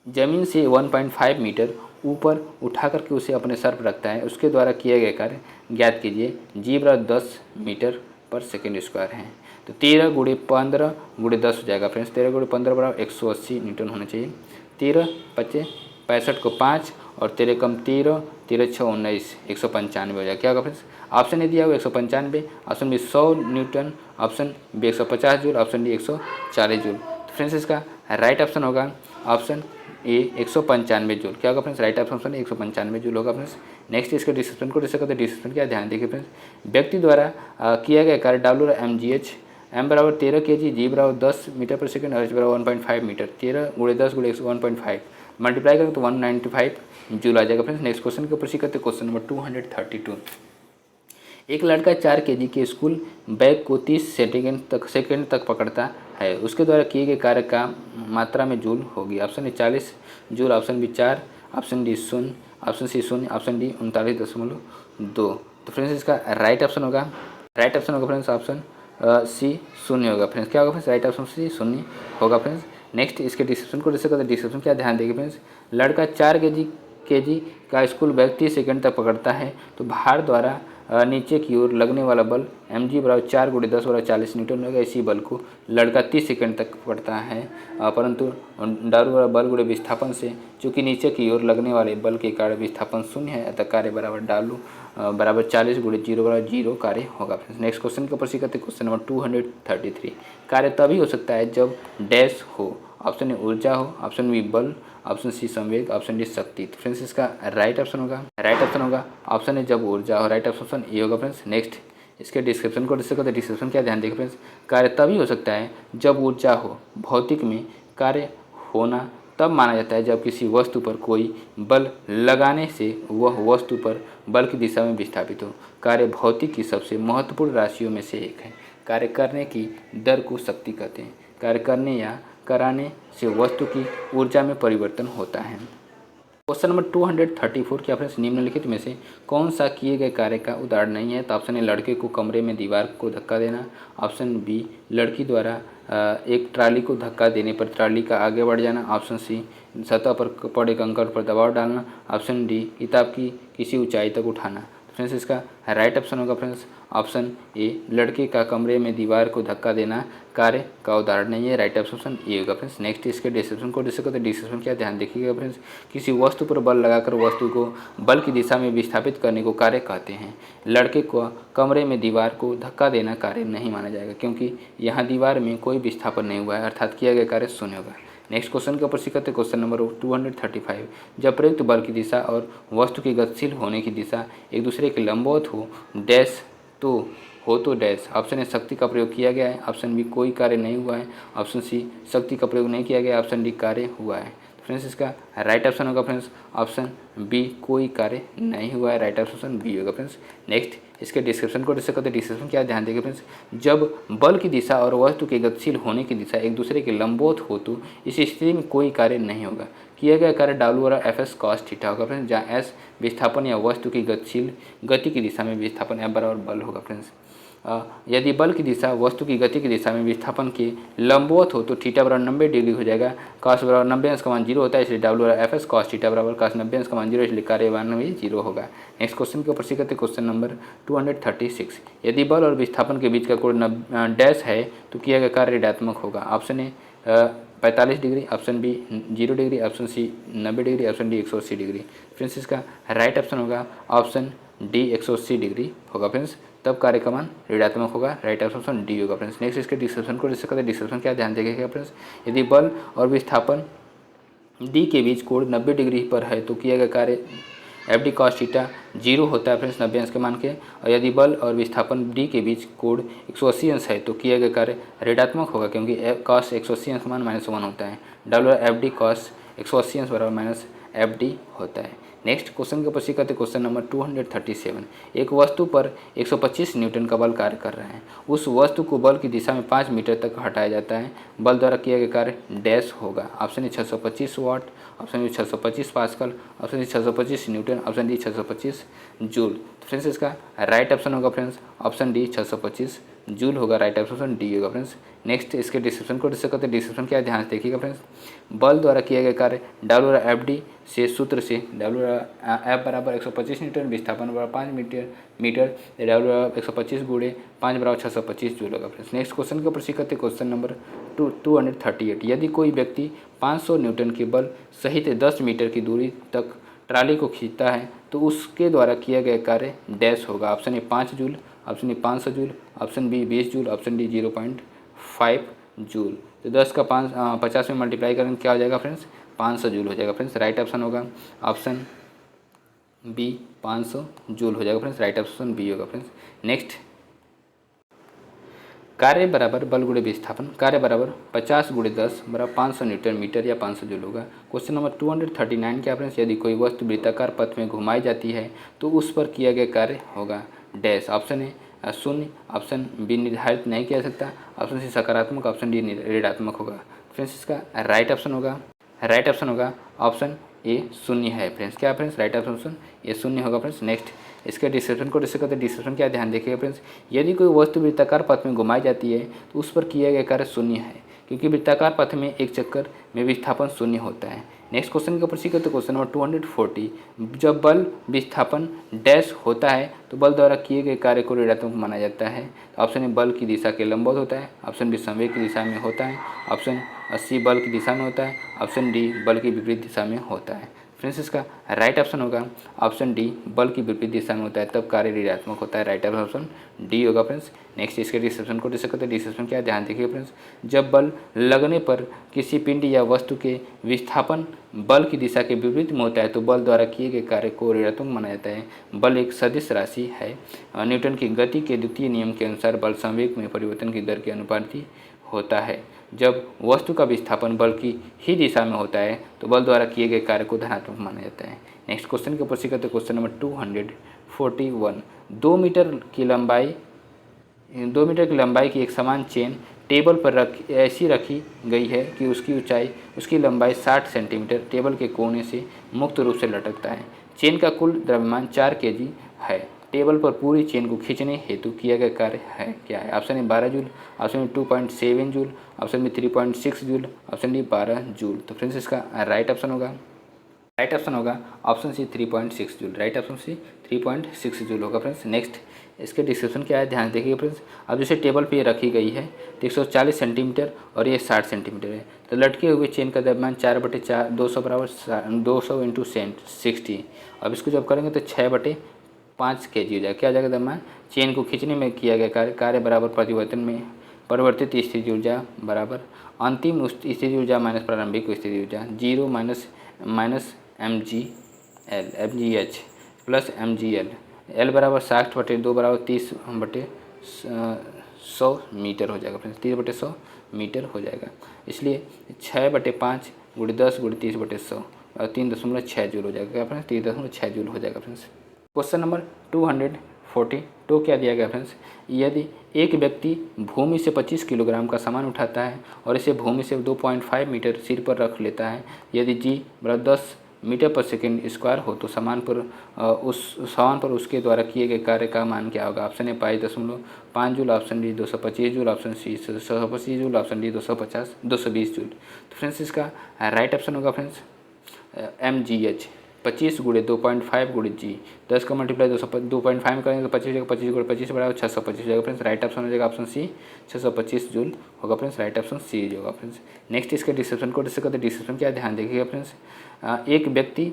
जमीन से 1.5 मीटर ऊपर उठा करके उसे अपने सर पर रखता है, उसके द्वारा किया गया कार्य ज्ञात कीजिए। जी बराबर 10 मीटर पर सेकेंड स्क्वायर है। तो 13 × 15 × 10 हो जाएगा फ्रेंड्स। 13 × 15 बराबर 180 न्यूटन होना चाहिए। 13 × 65 को 5 और 13 कम 13, 13 6 19, 195 हो जाएगा। क्या होगा फ्रेंड्स? ऑप्शन ए दिया हुआ 195, option B 100 newton, option B 150 joule, option D 140 joule. तो फ्रेंड्स इसका राइट ऑप्शन होगा ऑप्शन ए 195 जूल। क्या होगा फ्रेंड्स? राइट ऑप्शन 195 जूल होगा फ्रेंड्स। नेक्स्ट इसके डिस्क्रिप्शन को डिस्कस करते हैं। डिस्क्रिप्शन क्या ध्यान देखिए फ्रेंड्स। व्यक्ति द्वारा किया गया कार्य W M G H M बराबर 13 kg, जी बराबर 10 मीटर पर सेकेंड और एच बराबर 1.5 मीटर। 13 × 10 × 1.5 मल्टीप्लाई करें तो 195 जूल आ जाएगा फ्रेंड्स। नेक्स्ट क्वेश्चन के ऊपर सी करते हैं क्वेश्चन नंबर 232। एक लड़का 4 kg के स्कूल बैग को 30 सेकेंड तक पकड़ता है, उसके द्वारा किए गए कार्य का मात्रा में जूल होगी। Option A 40 joule, option B 4, option D 0, option C 0, option D 39.2। तो फ्रेंड्स इसका राइट ऑप्शन होगा फ्रेंड्स ऑप्शन सी 0 होगा फ्रेंड्स। क्या होगा फ्रेंड्स? राइट ऑप्शन सी 0 होगा फ्रेंड्स। नेक्स्ट इसके डिस्क्रिप्शन को डिस्कस करते हैं। डिस्क्रिप्शन क्या ध्यान देंगे फ्रेंड्स। लड़का 4 kg का स्कूल बैग 30 सेकेंड तक पकड़ता है, तो भार द्वारा नीचे की ओर लगने वाला बल एम जी बराबर 4 × 10 बराबर 40 न्यूटन होगा। इसी बल को लड़का 30 सेकेंड तक पकड़ता है, परंतु दारू बराबर बल गुणे विस्थापन से, चूँकि नीचे की ओर लगने वाले बल के कारण विस्थापन 0 है, अतः कार्य बराबर डालू बराबर 40 × 0 बराबर 0 कार्य होगा। नेक्स्ट क्वेश्चन के ऊपर सी करते क्वेश्चन नंबर 233। कार्य तभी हो सकता है जब डैश हो। ऑप्शन ए ऊर्जा हो, ऑप्शन बी बल, ऑप्शन सी संवेग, ऑप्शन डी शक्ति। तो फ्रेंड्स इसका राइट ऑप्शन होगा ऑप्शन ए जब ऊर्जा हो। राइट ऑप्शन ए होगा फ्रेंड्स। नेक्स्ट इसके डिस्क्रिप्शन को डिस्कस करते हैं। डिस्क्रिप्शन क्या ध्यान देखिए फ्रेंड्स। कार्य तभी हो सकता है जब ऊर्जा हो। भौतिक में कार्य होना तब माना जाता है जब किसी वस्तु पर कोई बल लगाने से वह वस्तु पर बल की दिशा में विस्थापित हो। कार्य भौतिक की सबसे महत्वपूर्ण राशियों में से एक है। कार्य करने की दर को शक्ति कहते हैं। कार्य करने या कराने से वस्तु की ऊर्जा में परिवर्तन होता है। क्वेश्चन नंबर 234 क्या फ्रेंड्स निम्नलिखित में से कौन सा किए गए कार्य का उदाहरण नहीं है। तो ऑप्शन ए लड़के को कमरे में दीवार को धक्का देना, ऑप्शन बी लड़की द्वारा एक ट्राली को धक्का देने पर ट्राली का आगे बढ़ जाना, ऑप्शन सी सतह पर पड़े कंकड़ पर दबाव डालना, ऑप्शन डी किताब की किसी ऊंचाई तक उठाना। फ्रेंड्स इसका राइट ऑप्शन होगा फ्रेंड्स ऑप्शन ए लड़के का कमरे में दीवार को धक्का देना कार्य का उदाहरण नहीं है। राइट ऑप्शन ए होगा फ्रेंड्स। नेक्स्ट इसके डिस्क्रिप्शन को डिस्कस करते हैं। डिस्क्रिप्शन क्या ध्यान देखिएगा फ्रेंड्स। किसी वस्तु पर बल लगाकर वस्तु को बल की दिशा में विस्थापित करने को कार्य कहते हैं। लड़के को कमरे में दीवार को धक्का देना कार्य नहीं माना जाएगा, क्योंकि यहाँ दीवार में कोई विस्थापन नहीं हुआ है, अर्थात किया गया कार्य शून्य होगा। नेक्स्ट क्वेश्चन के ऊपर सीखते क्वेश्चन नंबर 235। जब प्रयुक्त बल की दिशा और वस्तु की गतिशील होने की दिशा एक दूसरे के लंबवत हो डैश तो डैश। ऑप्शन ए शक्ति का प्रयोग किया गया है, ऑप्शन बी कोई कार्य नहीं हुआ है, ऑप्शन सी शक्ति का प्रयोग नहीं किया गया, ऑप्शन डी कार्य हुआ है। फ्रेंड्स इसका राइट ऑप्शन होगा फ्रेंड्स ऑप्शन बी कोई कार्य नहीं हुआ है। राइट ऑप्शन बी होगा फ्रेंड्स। नेक्स्ट इसके डिस्क्रिप्शन को डिस्कस करते हैं। डिस्क्रिप्शन क्या ध्यान देंगे फ्रेंड्स। जब बल की दिशा और वस्तु के गतिशील होने की दिशा एक दूसरे के लंबवत हो तो इस स्थिति में कोई कार्य नहीं होगा। किया गया कार्य डालू और एफ एस कॉस थीटा होगा फ्रेंड्स, जहाँ एस विस्थापन या वस्तु की गतिशील गति की दिशा में विस्थापन एफ बराबर बल होगा फ्रेंड्स। यदि बल की दिशा वस्तु की गति की दिशा में विस्थापन के लंबवत हो तो थीटा बराबर 90 डिग्री हो जाएगा। कॉस बराबर 90 अंश का मान 0 होता है, इसलिए W F S cos theta बराबर कॉस 90 अंश का मान 0, इसलिए कार्य मान भी 0 होगा। नेक्स्ट क्वेश्चन के ऊपर से करते क्वेश्चन नंबर 236। यदि बल और विस्थापन के बीच का कोण डैश है तो किया गया कार्य ऋणात्मक होगा। Option A 45 degree, option B 0 degree, option C 90 degree, option D 180 degree. Friends इसका राइट ऑप्शन होगा ऑप्शन डी 180 डिग्री होगा फ्रेंड्स, तब कार्य का मान ऋणात्मक होगा। राइट ऑप्शन डी होगा फ्रेंड्स। नेक्स्ट इसके डिस्क्रिप्शन को डिस्कस करते हैं। डिस्क्रिप्शन क्या ध्यान देंगे फ्रेंड्स। यदि बल और विस्थापन डी के बीच कोण 90 डिग्री पर है तो किया गया कार्य एफ डी कॉस थीटा 0 होता है फ्रेंड्स 90 अंश के मान के, और यदि बल और विस्थापन डी के बीच कोण 180 अंश है तो किया गया कार्य ऋणात्मक होगा, क्योंकि कॉस 180 अंश का मान -1 होता है। डब्ल्यू एफ डी कॉस 180 अंश बराबर माइनस एफ डी होता है। नेक्स्ट क्वेश्चन के ऊपर कहते क्वेश्चन नंबर 237। एक वस्तु पर 125 न्यूटन का बल कार्य कर रहा है। उस वस्तु को बल की दिशा में 5 मीटर तक हटाया जाता है। बल द्वारा किया गया कार्य डैश होगा। Option A 625 watt, option B 625 pascal, option C 625 newton, option D 625 joule. तो फ्रेंड्स इसका राइट ऑप्शन होगा फ्रेंड्स ऑप्शन डी 625 जूल होगा। राइट ऑप्शन डी होगा फ्रेंड्स। नेक्स्ट इसके डिस्क्रिप्शन को डिस्कस करते हैं। डिस्क्रिप्शन क्या है ध्यान से देखिएगा फ्रेंड्स। बल द्वारा किया गया कार्य W/F/D से सूत्र से W/F बराबर 125 न्यूटन, विस्थापन बराबर 5 मीटर W 125 गुणे 5 बराबर 625 जूल होगा फ्रेंड्स। नेक्स्ट क्वेश्चन के ऊपर करते क्वेश्चन नंबर 238। यदि कोई व्यक्ति 500 न्यूटन के बल सहित 10 मीटर की दूरी तक ट्राली को खींचता है तो उसके द्वारा किया गया कार्य डैश होगा। Option A 5 joule, option A 500 joule, option B 20 joule, option D 0.5 joule. तो 10 का 50 में मल्टीप्लाई करेंगे क्या हो जाएगा फ्रेंड्स 500 जूल हो जाएगा फ्रेंड्स। राइट ऑप्शन होगा ऑप्शन बी 500 जूल हो जाएगा फ्रेंड्स। राइट ऑप्शन बी होगा फ्रेंड्स। नेक्स्ट कार्य बराबर बल गुणे विस्थापन। कार्य बराबर 50 गुणे 10 बराबर 500 न्यूटन मीटर या 500 जूल होगा। क्वेश्चन नंबर 239 क्या फ्रेंड्स। यदि कोई वस्तु वृत्ताकार पथ में घुमाई जाती है तो उस पर किया गया कार्य होगा dash. Option A 0, option B निर्धारित नहीं किया जा सकता, ऑप्शन सी सकारात्मक, ऑप्शन डी ऋणात्मक होगा। फ्रेंड्स इसका राइट ऑप्शन होगा ऑप्शन ए 0 है फ्रेंड्स। क्या फ्रेंड्स राइट ऑप्शन ए 0 होगा फ्रेंड्स। नेक्स्ट इसके डिस्क्रिप्शन को डिस्कस करते हैं। डिस्क्रिप्शन क्या ध्यान देखिएगा फ्रेंड्स। यदि कोई वस्तु वृत्ताकार पथ में घुमाई जाती है तो उस पर किया गया कार्य 0 है, क्योंकि वृत्ताकार पथ में एक चक्कर में विस्थापन 0 होता है। नेक्स्ट क्वेश्चन के ऊपर करते क्वेश्चन नंबर 240। जब बल विस्थापन डैश होता है तो बल द्वारा किए गए कार्य को ऋणात्मक माना जाता है। ऑप्शन ए बल की दिशा के लंबवत होता है, ऑप्शन बी संवेग की दिशा में होता है, ऑप्शन सी बल की दिशा में होता है, ऑप्शन डी बल की विपरीत दिशा में होता है। फ्रेंड्स इसका राइट ऑप्शन होगा ऑप्शन डी बल की विपरीत दिशा में होता है तब कार्य ऋणात्मक होता है। राइट ऑप्शन डी होगा फ्रेंड्स। नेक्स्ट इसके डिस्क्रिप्शन को डिस्कस करते हैं। डिस्क्रिप्शन क्या ध्यान देखिए फ्रेंड्स। जब बल लगने पर किसी पिंड या वस्तु के विस्थापन बल की दिशा के विपरीत में होता है तो बल द्वारा किए गए कार्य को ऋणात्मक माना जाता है। बल एक सदिश राशि है। न्यूटन की गति के द्वितीय नियम के अनुसार बल संवेग में परिवर्तन की दर के अनुपाती होता है। जब वस्तु का विस्थापन बल की ही दिशा में होता है तो बल द्वारा किए गए कार्य को धनात्मक माना जाता है। नेक्स्ट क्वेश्चन के ऊपर करते क्वेश्चन नंबर 241। 2 मीटर की लंबाई की एक समान चेन टेबल पर ऐसी रखी गई है कि उसकी लंबाई 60 सेंटीमीटर टेबल के कोने से मुक्त रूप से लटकता है। चेन का कुल द्रव्यमान 4 kg है। टेबल पर पूरी चेन को खींचने हेतु किया गया कार्य है क्या है। Option A 12 joule, option B 2.7 joule, option B 3.6 joule, option D 12 joule. तो फ्रेंड्स इसका राइट ऑप्शन होगा option C 3.6 joule. Right option C 3.6 joule होगा फ्रेंड्स। नेक्स्ट इसके डिस्क्रिप्शन क्या है ध्यान देखिए फ्रेंड्स। अब जैसे टेबल पे रखी गई है तो 140 सेंटीमीटर और ये 60 सेंटीमीटर है तो लटके हुए चेन का द्रव्यमान 4/4 200 बराबर 200 इंटू 60। अब इसको जब करेंगे तो 6/5 kg हो जाएगा। क्या हो जाएगा द्रव्यमान चेन को खींचने में किया गया कार्य बराबर परिवर्तित स्थिति ऊर्जा बराबर अंतिम स्थिति ऊर्जा माइनस प्रारंभिक स्थिति ऊर्जा 0 minus mgh plus mgl। L बराबर 60/2 बराबर 30/100 मीटर हो जाएगा फ्रेंड्स। 30/100 मीटर हो जाएगा। इसलिए 6/5 गुणे 10 गुणे 30/100 और 3.6 जूल हो जाएगा। क्या फ्रेंड्स 3.6 जूल हो जाएगा फ्रेंड्स। क्वेश्चन नंबर 242 क्या दिया गया फ्रेंड्स। यदि एक व्यक्ति भूमि से 25 किलोग्राम का सामान उठाता है और इसे भूमि से 2.5 मीटर सिर पर रख लेता है, यदि g बराबर 10 मीटर पर सेकेंड स्क्वायर हो तो सामान पर उसके द्वारा किए गए कार्य का मान क्या होगा। Option A 5.5 joule, option D 225 joule, option C 125 joule, option D 220 joule. तो फ्रेंड्स इसका राइट ऑप्शन होगा फ्रेंड्स mgh 25 गुणे 2.5 गुणे g 10 का मल्टीप्लाई 2.5 करेंगे तो 25 हो जाएगा। 25 गुणे 25 बराबर 625 हो जाएगा फ्रेंड्स। राइट ऑप्शन हो जाएगा ऑप्शन सी 625 जूल होगा फ्रेंड्स। राइट ऑप्शन सी होगा फ्रेंड्स। नेक्स्ट इसके डिस्क्रिप्शन को डिस्कस करते हैं। डिस्क्रिप्शन क्या ध्यान देखिएगा फ्रेंड्स। एक व्यक्ति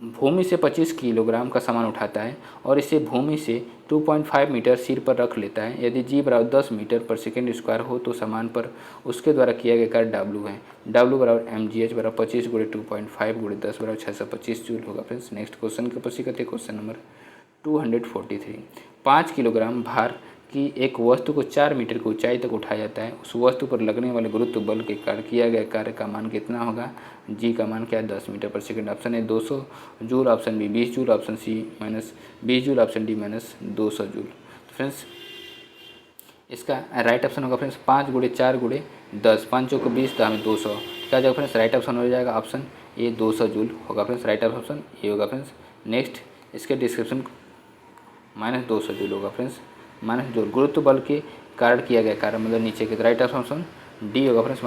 भूमि से 25 किलोग्राम का सामान उठाता है और इसे भूमि से 2.5 मीटर सिर पर रख लेता है। यदि g बराबर 10 मीटर पर सेकेंड स्क्वायर हो तो सामान पर उसके द्वारा किया गया कार्य w है। w बराबर mgh बराबर 25 गुणे 2.5 गुणे 10 बराबर 625 जूल होगा फ्रेंड्स। नेक्स्ट क्वेश्चन के ऊपर करते हैं क्वेश्चन नंबर 243। 5 किलोग्राम भार कि एक वस्तु को 4 मीटर की ऊंचाई तक उठाया जाता है, उस वस्तु पर लगने वाले गुरुत्व बल के कारण किया गया कार्य का मान कितना होगा। जी का मान क्या है, 10 मीटर पर second. Option A 200 joule, option B 20 joule, option C -20 joule, option D -200 joule. तो फ्रेंड्स इसका राइट ऑप्शन होगा फ्रेंड्स 5 × 4 × 10, 5 चौको 20, 200। क्या जाएगा फ्रेंड्स, राइट ऑप्शन हो जाएगा ऑप्शन ए 200 जूल होगा फ्रेंड्स, राइट ऑप्शन ये होगा फ्रेंड्स। नेक्स्ट इसके डिस्क्रिप्शन -200 जूल होगा फ्रेंड्स, -2 गुरुत्व बल के कारण किया गया कार्य मतलब नीचे के, राइट ऑप्शन डी होगा फ्रेंड्स,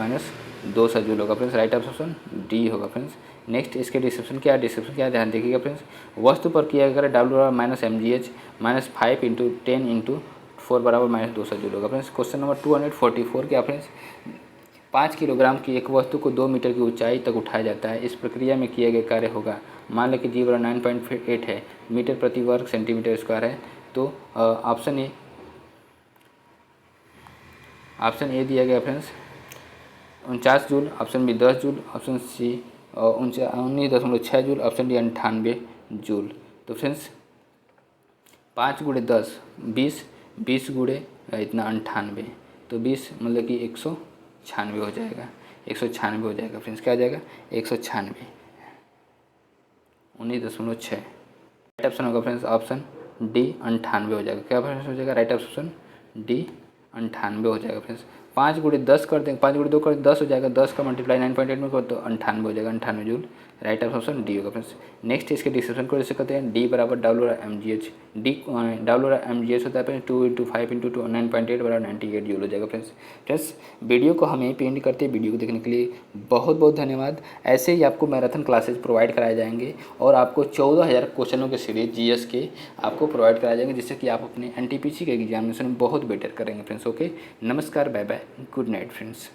-200 जूल होगा फ्रेंड्स, राइट ऑप्शन डी होगा फ्रेंड्स। नेक्स्ट इसके डिस्क्रिप्शन क्या है, डिस्क्रिप्शन क्या है ध्यान देखिएगा फ्रेंड्स। वस्तु पर किया गया W -mgh -5 × 10 × 4 बराबर -200 जूल होगा फ्रेंड्स। क्वेश्चन नंबर 244 क्या फ्रेंड्स, 5 किलोग्राम की एक वस्तु को 2 मीटर की ऊंचाई तक उठाया जाता है, इस प्रक्रिया में किया गया कार्य होगा। मान लें कि जी बराबर 9.8 है, मीटर प्रति वर्ग सेंटीमीटर स्क्वायर है। तो ऑप्शन ए दिया गया friends 49 joule, option B 10 joule, option C 19.6 joule, option D 98 joule. तो फ्रेंड्स 5 × 10 20, 20 × इतना 98, तो 20 मतलब कि 196 हो जाएगा, 196 हो जाएगा फ्रेंड्स, क्या आ जाएगा 196, 19.6। राइट ऑप्शन होगा फ्रेंड्स ऑप्शन डी 98 हो जाएगा, क्या फ्रेंड्स हो जाएगा, राइट ऑप्शन डी 98 हो जाएगा फ्रेंड्स। 5 × 10 कर देंगे, 5 × 2 कर 10 हो जाएगा, 10 का मल्टीप्लाई 9.8 में कर तो 98 हो जाएगा, 98 जूल, राइट ऑप्शन डी होगा फ्रेंड्स। नेक्स्ट इसके डिस्क्रिप्शन को जैसे कहते हैं डी बराबर W/mgh, डी W/mgh होता है 2 × 5 × 2 9.8 बराबर 98 जूल हो जाएगा फ्रेंड्स। फ्रेंड्स वीडियो को हम यहीं पे एंड करते हैं, वीडियो को देखने के लिए बहुत बहुत धन्यवाद। ऐसे ही आपको मैराथन क्लासेज प्रोवाइड कराए जाएंगे और आपको 14,000 क्वेश्चनों के सीरीज GS के आपको प्रोवाइड कराए जाएंगे, जिससे कि आप अपने NTPC के एग्जामिनेशन में बहुत बेटर करेंगे फ्रेंड्स। ओके, नमस्कार, bye bye, good night friends.